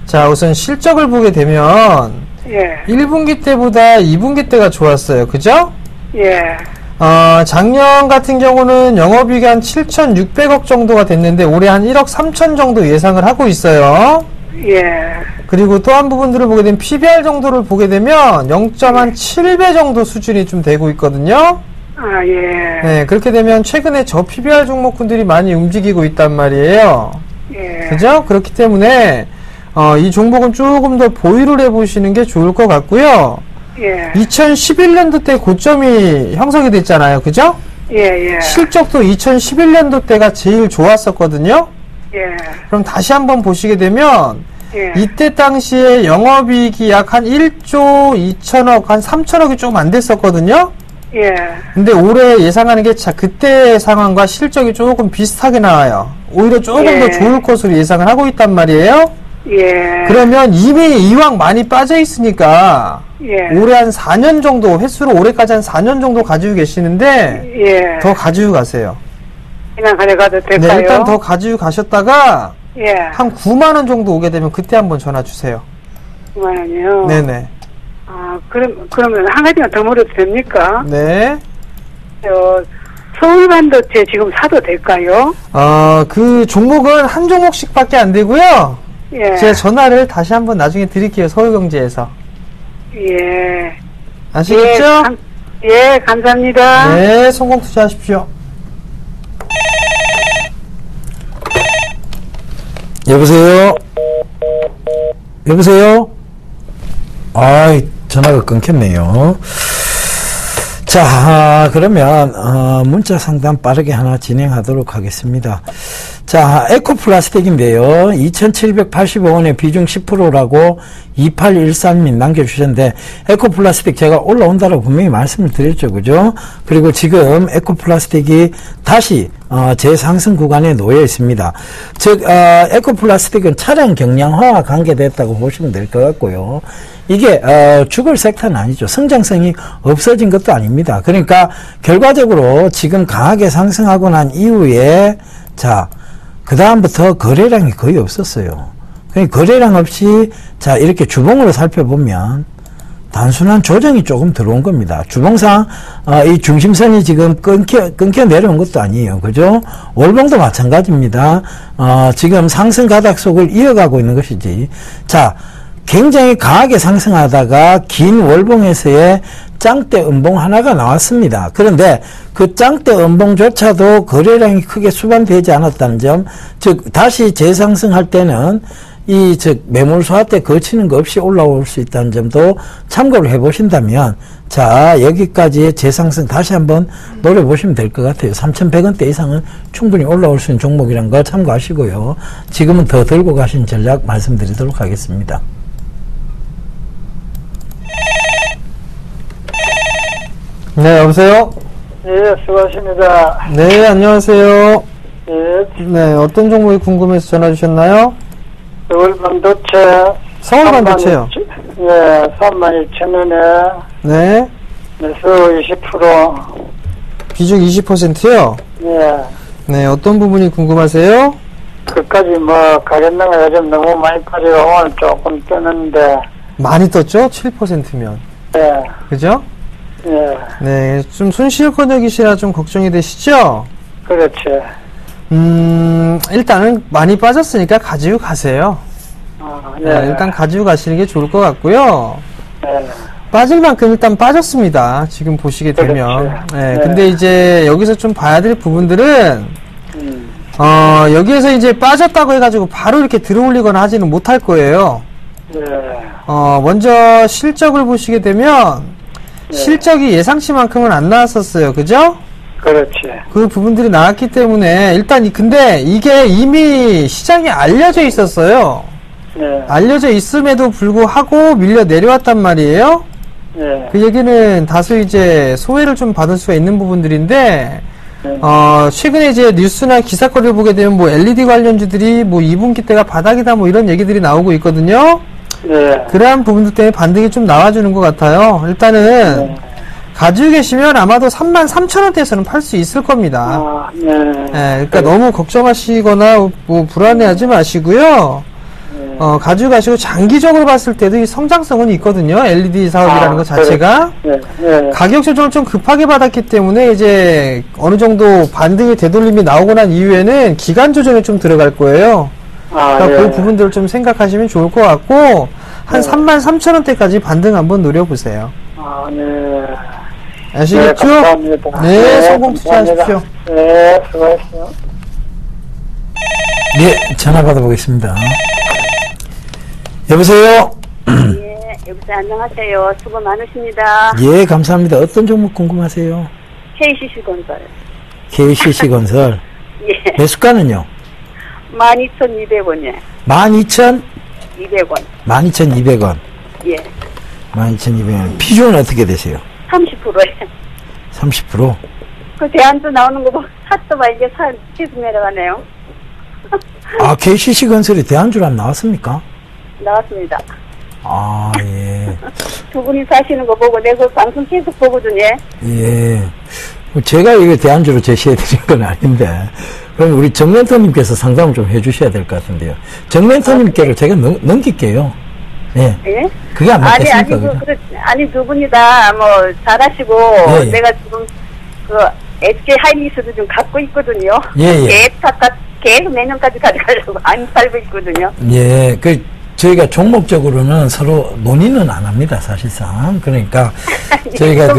Speaker 3: 자, 우선 실적을 보게 되면,
Speaker 6: 예.
Speaker 3: 1분기 때보다 2분기 때가 좋았어요. 그죠?
Speaker 6: 예.
Speaker 3: 작년 같은 경우는 영업이익이 한 7,600억 정도가 됐는데, 올해 한 1억 3천 정도 예상을 하고 있어요.
Speaker 6: 예.
Speaker 3: 그리고 또 한 부분들을 보게 되면 PBR 정도를 보게 되면 0.7배 정도 수준이 좀 되고 있거든요.
Speaker 6: 아, 예.
Speaker 3: 네, 그렇게 되면 최근에 저 PBR 종목군들이 많이 움직이고 있단 말이에요.
Speaker 6: 예.
Speaker 3: 그죠? 그렇기 때문에 이 종목은 조금 더 보유를 해보시는 게 좋을 것 같고요.
Speaker 6: 예.
Speaker 3: 2011년도 때 고점이 형성이 됐잖아요. 그죠?
Speaker 6: 예, 예.
Speaker 3: 실적도 2011년도 때가 제일 좋았었거든요.
Speaker 6: 예.
Speaker 3: 그럼 다시 한번 보시게 되면
Speaker 6: 예.
Speaker 3: 이때 당시에 영업이익이 약 한 1조 2천억, 한 3천억이 조금 안 됐었거든요.
Speaker 6: 예.
Speaker 3: 근데 올해 예상하는 게 그때 상황과 실적이 조금 비슷하게 나와요. 오히려 조금
Speaker 6: 예.
Speaker 3: 더 좋을 것으로 예상을 하고 있단 말이에요.
Speaker 6: 예.
Speaker 3: 그러면 이미 이왕 많이 빠져 있으니까
Speaker 6: 예.
Speaker 3: 올해 한 4년 정도, 횟수로 올해까지 한 4년 정도 가지고 계시는데
Speaker 6: 예.
Speaker 3: 더 가지고 가세요.
Speaker 6: 그냥 가져가도 될까요?
Speaker 3: 네, 일단 더 가지고 가셨다가
Speaker 6: 예.
Speaker 3: 한 9만 원 정도 오게 되면 그때 한번 전화 주세요.
Speaker 6: 9만 원이요?
Speaker 3: 네네.
Speaker 6: 아, 그러면 한 가지만 더 물어도 됩니까?
Speaker 3: 네.
Speaker 6: 서울 반도체 지금 사도 될까요?
Speaker 3: 그 종목은 한 종목씩밖에 안 되고요.
Speaker 6: 예.
Speaker 3: 제가 전화를 다시 한번 나중에 드릴게요. 서울경제에서.
Speaker 6: 예.
Speaker 3: 아시겠죠?
Speaker 6: 예, 감사합니다.
Speaker 3: 네, 성공 투자하십시오.
Speaker 2: 여보세요? 여보세요? 아이, 전화가 끊겼네요. 자, 그러면, 문자 상담 빠르게 하나 진행하도록 하겠습니다. 자, 에코플라스틱인데요. 2,785원에 비중 10%라고 2813님 남겨주셨는데, 에코플라스틱 제가 올라온다라고 분명히 말씀을 드렸죠. 그죠? 그리고 지금 에코플라스틱이 다시 재상승 구간에 놓여 있습니다. 즉, 에코플라스틱은 차량 경량화와 관계됐다고 보시면 될 것 같고요. 이게, 죽을 섹터는 아니죠. 성장성이 없어진 것도 아닙니다. 그러니까, 결과적으로 지금 강하게 상승하고 난 이후에, 자, 그다음부터 거래량이 거의 없었어요. 그러니까 거래량 없이, 자, 이렇게 주봉으로 살펴보면, 단순한 조정이 조금 들어온 겁니다. 주봉상, 이 중심선이 지금 끊겨 내려온 것도 아니에요. 그죠? 월봉도 마찬가지입니다. 지금 상승 가닥 속을 이어가고 있는 것이지. 자, 굉장히 강하게 상승하다가 긴 월봉에서의 짱대 음봉 하나가 나왔습니다. 그런데 그 짱대 음봉조차도 거래량이 크게 수반되지 않았다는 점, 즉, 다시 재상승할 때는 즉, 매물 소화 때 거치는 거 없이 올라올 수 있다는 점도 참고를 해 보신다면, 자, 여기까지의 재상승 다시 한번 노려보시면 될 것 같아요. 3,100원대 이상은 충분히 올라올 수 있는 종목이란 거 참고하시고요. 지금은 더 들고 가신 전략 말씀드리도록 하겠습니다.
Speaker 3: 네, 여보세요?
Speaker 7: 예, 수고하십니다.
Speaker 3: 네, 안녕하세요.
Speaker 7: 예,
Speaker 3: 네, 어떤 종목이 궁금해서 전화 주셨나요?
Speaker 7: 서울 반도체.
Speaker 3: 서울 반도체요?
Speaker 7: 예, 32,000원에
Speaker 3: 네.
Speaker 7: 매수 20%.
Speaker 3: 비중 20%요?
Speaker 7: 예,
Speaker 3: 네, 어떤 부분이 궁금하세요?
Speaker 7: 그까지 뭐, 가격등가 요즘 너무 많이 빠지고 오늘 조금 뜨는데,
Speaker 3: 많이 떴죠? 7%면.
Speaker 7: 예,
Speaker 3: 그죠?
Speaker 7: 예,
Speaker 3: 네, 좀 손실권역이시라 좀 걱정이 되시죠?
Speaker 7: 그렇지.
Speaker 3: 일단은 많이 빠졌으니까 가지고 가세요.
Speaker 7: 예,
Speaker 3: 일단 가지고 가시는 게 좋을 것 같고요.
Speaker 7: 예,
Speaker 3: 빠질 만큼 일단 빠졌습니다. 지금 보시게 되면.
Speaker 7: 그렇지.
Speaker 3: 네,
Speaker 7: 네.
Speaker 3: 근데 이제 여기서 좀 봐야 될 부분들은, 여기에서 이제 빠졌다고 해가지고 바로 이렇게 들어올리거나 하지는 못할 거예요.
Speaker 7: 예,
Speaker 3: 먼저 실적을 보시게 되면, 실적이 예상치만큼은 안 나왔었어요. 그죠?
Speaker 7: 그렇지.
Speaker 3: 그 부분들이 나왔기 때문에, 일단, 근데 이게 이미 시장에 알려져 있었어요.
Speaker 7: 예,
Speaker 3: 알려져 있음에도 불구하고 밀려 내려왔단 말이에요.
Speaker 7: 예,
Speaker 3: 그 얘기는 다소 이제 소외를 좀 받을 수가 있는 부분들인데, 최근에 이제 뉴스나 기사거리를 보게 되면 뭐 LED 관련주들이 뭐 2분기 때가 바닥이다 뭐 이런 얘기들이 나오고 있거든요.
Speaker 7: 예,
Speaker 3: 그러한 부분들 때문에 반등이 좀 나와주는 것 같아요. 일단은 가지고 계시면 아마도 33,000원대에서는 팔 수 있을 겁니다.
Speaker 7: 네.
Speaker 3: 그러니까 너무 걱정하시거나 뭐 불안해하지 마시고요. 가지고 가시고 장기적으로 봤을 때도 이 성장성은 있거든요. LED 사업이라는 것 자체가. 가격 조정을 좀 급하게 받았기 때문에 이제 어느 정도 반등의 되돌림이 나오고 난 이후에는 기간 조정에 좀 들어갈 거예요. 그러니까 그 부분들을 좀 생각하시면 좋을 것 같고, 한 33,000원대까지 반등 한번 노려보세요.
Speaker 7: 네.
Speaker 3: 아시겠죠?
Speaker 7: 네, 감사합니다.
Speaker 3: 네, 성공 투자하십시오.
Speaker 7: 네, 수고하셨어요.
Speaker 2: 네, 전화 받아보겠습니다. 여보세요?
Speaker 8: 예, 여보세요. 안녕하세요. 수고 많으십니다.
Speaker 2: 예, 감사합니다. 어떤 종목 궁금하세요?
Speaker 8: KCC 건설.
Speaker 2: KCC 건설.
Speaker 8: 예.
Speaker 2: 매수가는요?
Speaker 8: 12,200원이요.
Speaker 2: 12,000?
Speaker 8: 200원.
Speaker 2: 12,200원.
Speaker 8: 예.
Speaker 2: 12,200원. 비중은 어떻게 되세요?
Speaker 8: 30%에.
Speaker 2: 30%?
Speaker 8: 그 대안주 나오는 거 보고 샀더만 이게 계속 내려가네요.
Speaker 2: 아, KCC 건설이 대안주로 나왔습니까?
Speaker 8: 나왔습니다.
Speaker 2: 아, 예.
Speaker 8: 두 분이 사시는 거 보고 내가 그 방송 계속 보거든요.
Speaker 2: 예. 제가 이거 대안주로 제시해드린 건 아닌데, 그럼 우리 정멘토님께서 상담을 좀 해주셔야 될 것 같은데요. 정멘토님께를 제가 넘길게요. 예.
Speaker 8: 예?
Speaker 2: 그게 안 맞겠습니까?
Speaker 8: 아니, 두 분이 다 뭐 잘하시고,
Speaker 2: 예, 예.
Speaker 8: 내가 지금 그 SK 하이닉스도 좀 갖고 있거든요.
Speaker 2: 예, 예.
Speaker 8: 계속 내년까지 가져가려고 안 살고 있거든요.
Speaker 2: 예. 저희가 종목적으로는 서로 논의는 안 합니다, 사실상. 그러니까, 저희가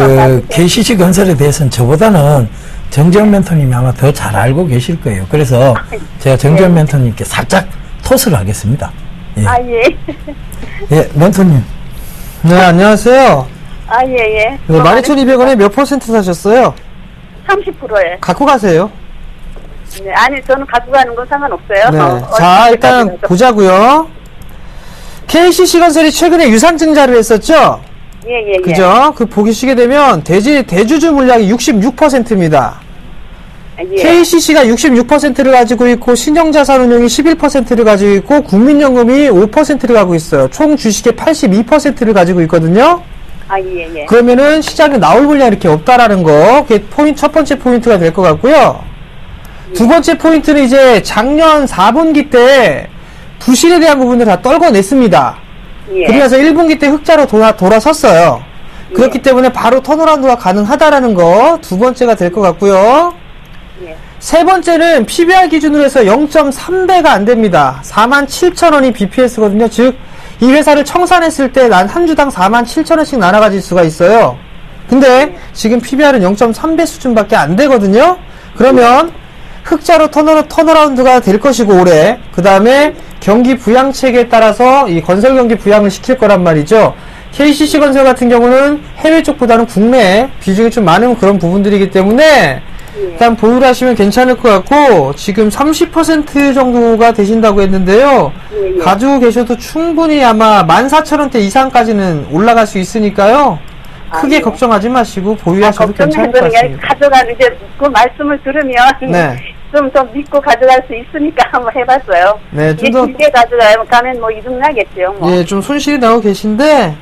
Speaker 2: KCC 건설에 대해서는 저보다는 정재원 멘토님이 아마 더 잘 알고 계실 거예요. 그래서 제가 정재원 멘토님께 살짝 토스를 하겠습니다. 예.
Speaker 8: 아, 예.
Speaker 2: 예, 멘토님.
Speaker 3: 네, 안녕하세요.
Speaker 8: 아, 예, 예.
Speaker 3: 12,200원에 몇 퍼센트 사셨어요?
Speaker 8: 30%에.
Speaker 3: 갖고 가세요.
Speaker 8: 네, 아니, 저는 갖고 가는 건 상관없어요.
Speaker 3: 네. 자, 일단 보자고요. KCC 건설이 최근에 유상증자를 했었죠?
Speaker 8: 예, 예,
Speaker 3: 그죠? 그 보시게 되면 대주주 물량이 66%입니다.
Speaker 8: 예.
Speaker 3: KCC가 66%를 가지고 있고 신영자산운용이 11%를 가지고 있고 국민연금이 5%를 가지고 있어요. 총 주식의 82%를 가지고 있거든요.
Speaker 8: 예.
Speaker 3: 그러면은 시장에 나올 물량이 이렇게 없다라는 거, 그게 첫 번째 포인트가 될 것 같고요. 두 번째 포인트는 이제 작년 4분기 때 부실에 대한 부분을 다 떨궈냈습니다.
Speaker 8: 예.
Speaker 3: 그래서 1분기 때 흑자로 돌아섰어요. 그렇기 때문에 바로 턴어라운드가 가능하다라는 거 두 번째가 될 것 같고요.
Speaker 8: 예.
Speaker 3: 세 번째는 PBR 기준으로 해서 0.3배가 안 됩니다. 47,000원이 BPS거든요. 즉, 이 회사를 청산했을 때 난 한 주당 47,000원씩 날아가질 수가 있어요. 근데 지금 PBR은 0.3배 수준밖에 안 되거든요. 그러면 흑자로 턴어라운드가 될 것이고 올해 그 다음에 경기 부양책에 따라서 이 건설 경기 부양을 시킬 거란 말이죠. KCC 건설 같은 경우는 해외 쪽보다는 국내에 비중이 좀 많은 그런 부분들이기 때문에 일단 보유를 하시면 괜찮을 것 같고 지금 30% 정도가 되신다고 했는데요. 가지고 계셔도 충분히 아마 14,000원대 이상까지는 올라갈 수 있으니까요. 크게 걱정하지 마시고 보유하셔도 괜찮을 것 같습니다.
Speaker 8: 가져가 이제 그 말씀을 들으면 좀 더 믿고 가져갈 수 있으니까 한번 해봤어요.
Speaker 3: 네, 좀 더
Speaker 8: 길게 가져가면 뭐 이득 나겠죠. 뭐.
Speaker 3: 예, 좀 손실이 나고 계신데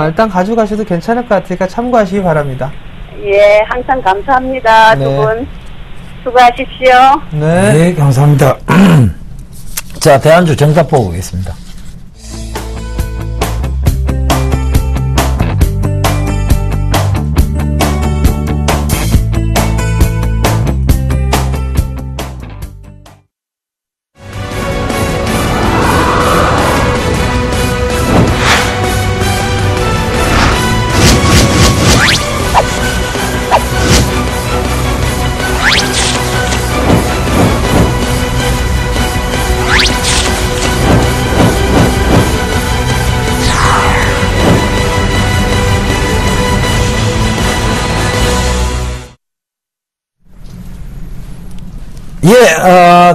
Speaker 3: 일단 가져가셔도 괜찮을 것 같으니까 참고하시기 바랍니다.
Speaker 8: 예, 항상 감사합니다.
Speaker 3: 네.
Speaker 8: 두 분 수고하십시오.
Speaker 2: 네, 감사합니다. 자, 대안주 정답 보고 오겠습니다.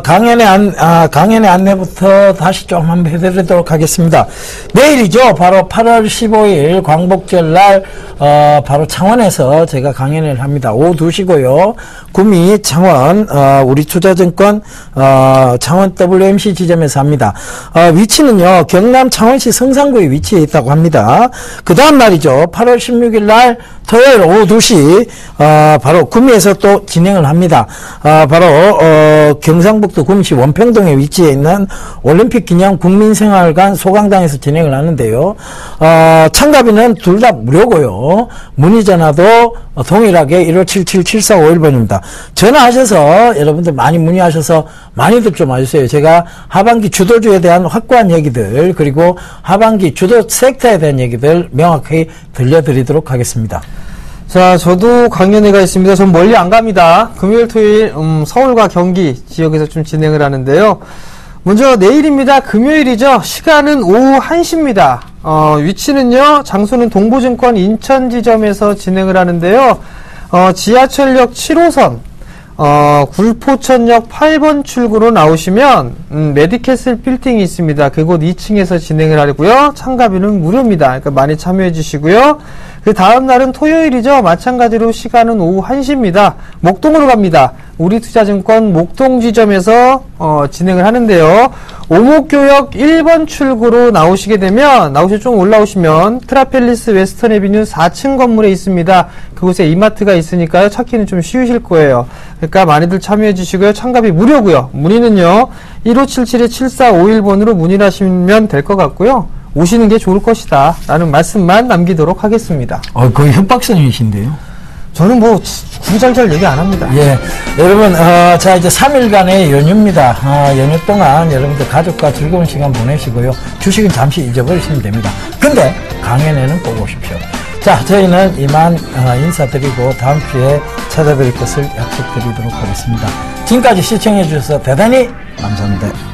Speaker 2: 강연의 안내부터 다시 좀 한번 해드리도록 하겠습니다. 내일이죠. 바로 8월 15일 광복절날, 바로 창원에서 제가 강연을 합니다. 오후 2시고요. 구미, 창원, 우리 투자증권, 창원 WMC 지점에서 합니다. 위치는요, 경남 창원시 성산구에 위치해 있다고 합니다. 그 다음 날이죠. 8월 16일 날 토요일 오후 2시, 바로 구미에서 또 진행을 합니다. 바로, 경상북도 구미시 원평동에 위치해 있는 올림픽 기념 국민생활관 소강당에서 진행을 하는데요. 참가비는 둘 다 무료고요. 문의 전화도 동일하게 1577-7451번입니다. 전화하셔서 여러분들 많이 문의하셔서 많이들 좀 와주세요. 제가 하반기 주도주에 대한 확고한 얘기들 그리고 하반기 주도 섹터에 대한 얘기들 명확히 들려드리도록 하겠습니다.
Speaker 3: 자, 저도 강연회가 있습니다. 전 멀리 안 갑니다. 금요일, 토요일, 서울과 경기 지역에서 좀 진행을 하는데요. 먼저 내일입니다. 금요일이죠. 시간은 오후 1시입니다. 위치는요, 장소는 동부증권 인천지점에서 진행을 하는데요. 지하철역 7호선, 굴포천역 8번 출구로 나오시면, 메디캐슬 빌딩이 있습니다. 그곳 2층에서 진행을 하고요. 참가비는 무료입니다. 그러니까 많이 참여해 주시고요. 그 다음 날은 토요일이죠. 마찬가지로 시간은 오후 1시입니다. 목동으로 갑니다. 우리투자증권 목동지점에서 진행을 하는데요. 오목교역 1번 출구로 나오시게 되면 좀 올라오시면 트라펠리스 웨스턴 에비뉴 4층 건물에 있습니다. 그곳에 이마트가 있으니까요. 찾기는 좀 쉬우실 거예요. 그러니까 많이들 참여해 주시고요. 참가비 무료고요. 문의는요. 1577-7451번으로 문의를 하시면 될 것 같고요. 오시는 게 좋을 것이다 라는 말씀만 남기도록 하겠습니다.
Speaker 2: 거의 협박성이신데요.
Speaker 3: 저는 뭐 구구절절 얘기 안 합니다.
Speaker 2: 예, 여러분 자 이제 3일간의 연휴입니다. 연휴 동안 여러분들 가족과 즐거운 시간 보내시고요. 주식은 잠시 잊어버리시면 됩니다. 근데 강연회는 꼭 오십시오. 자, 저희는 이만 인사드리고 다음 주에 찾아뵐 것을 약속드리도록 하겠습니다. 지금까지 시청해 주셔서 대단히 감사합니다.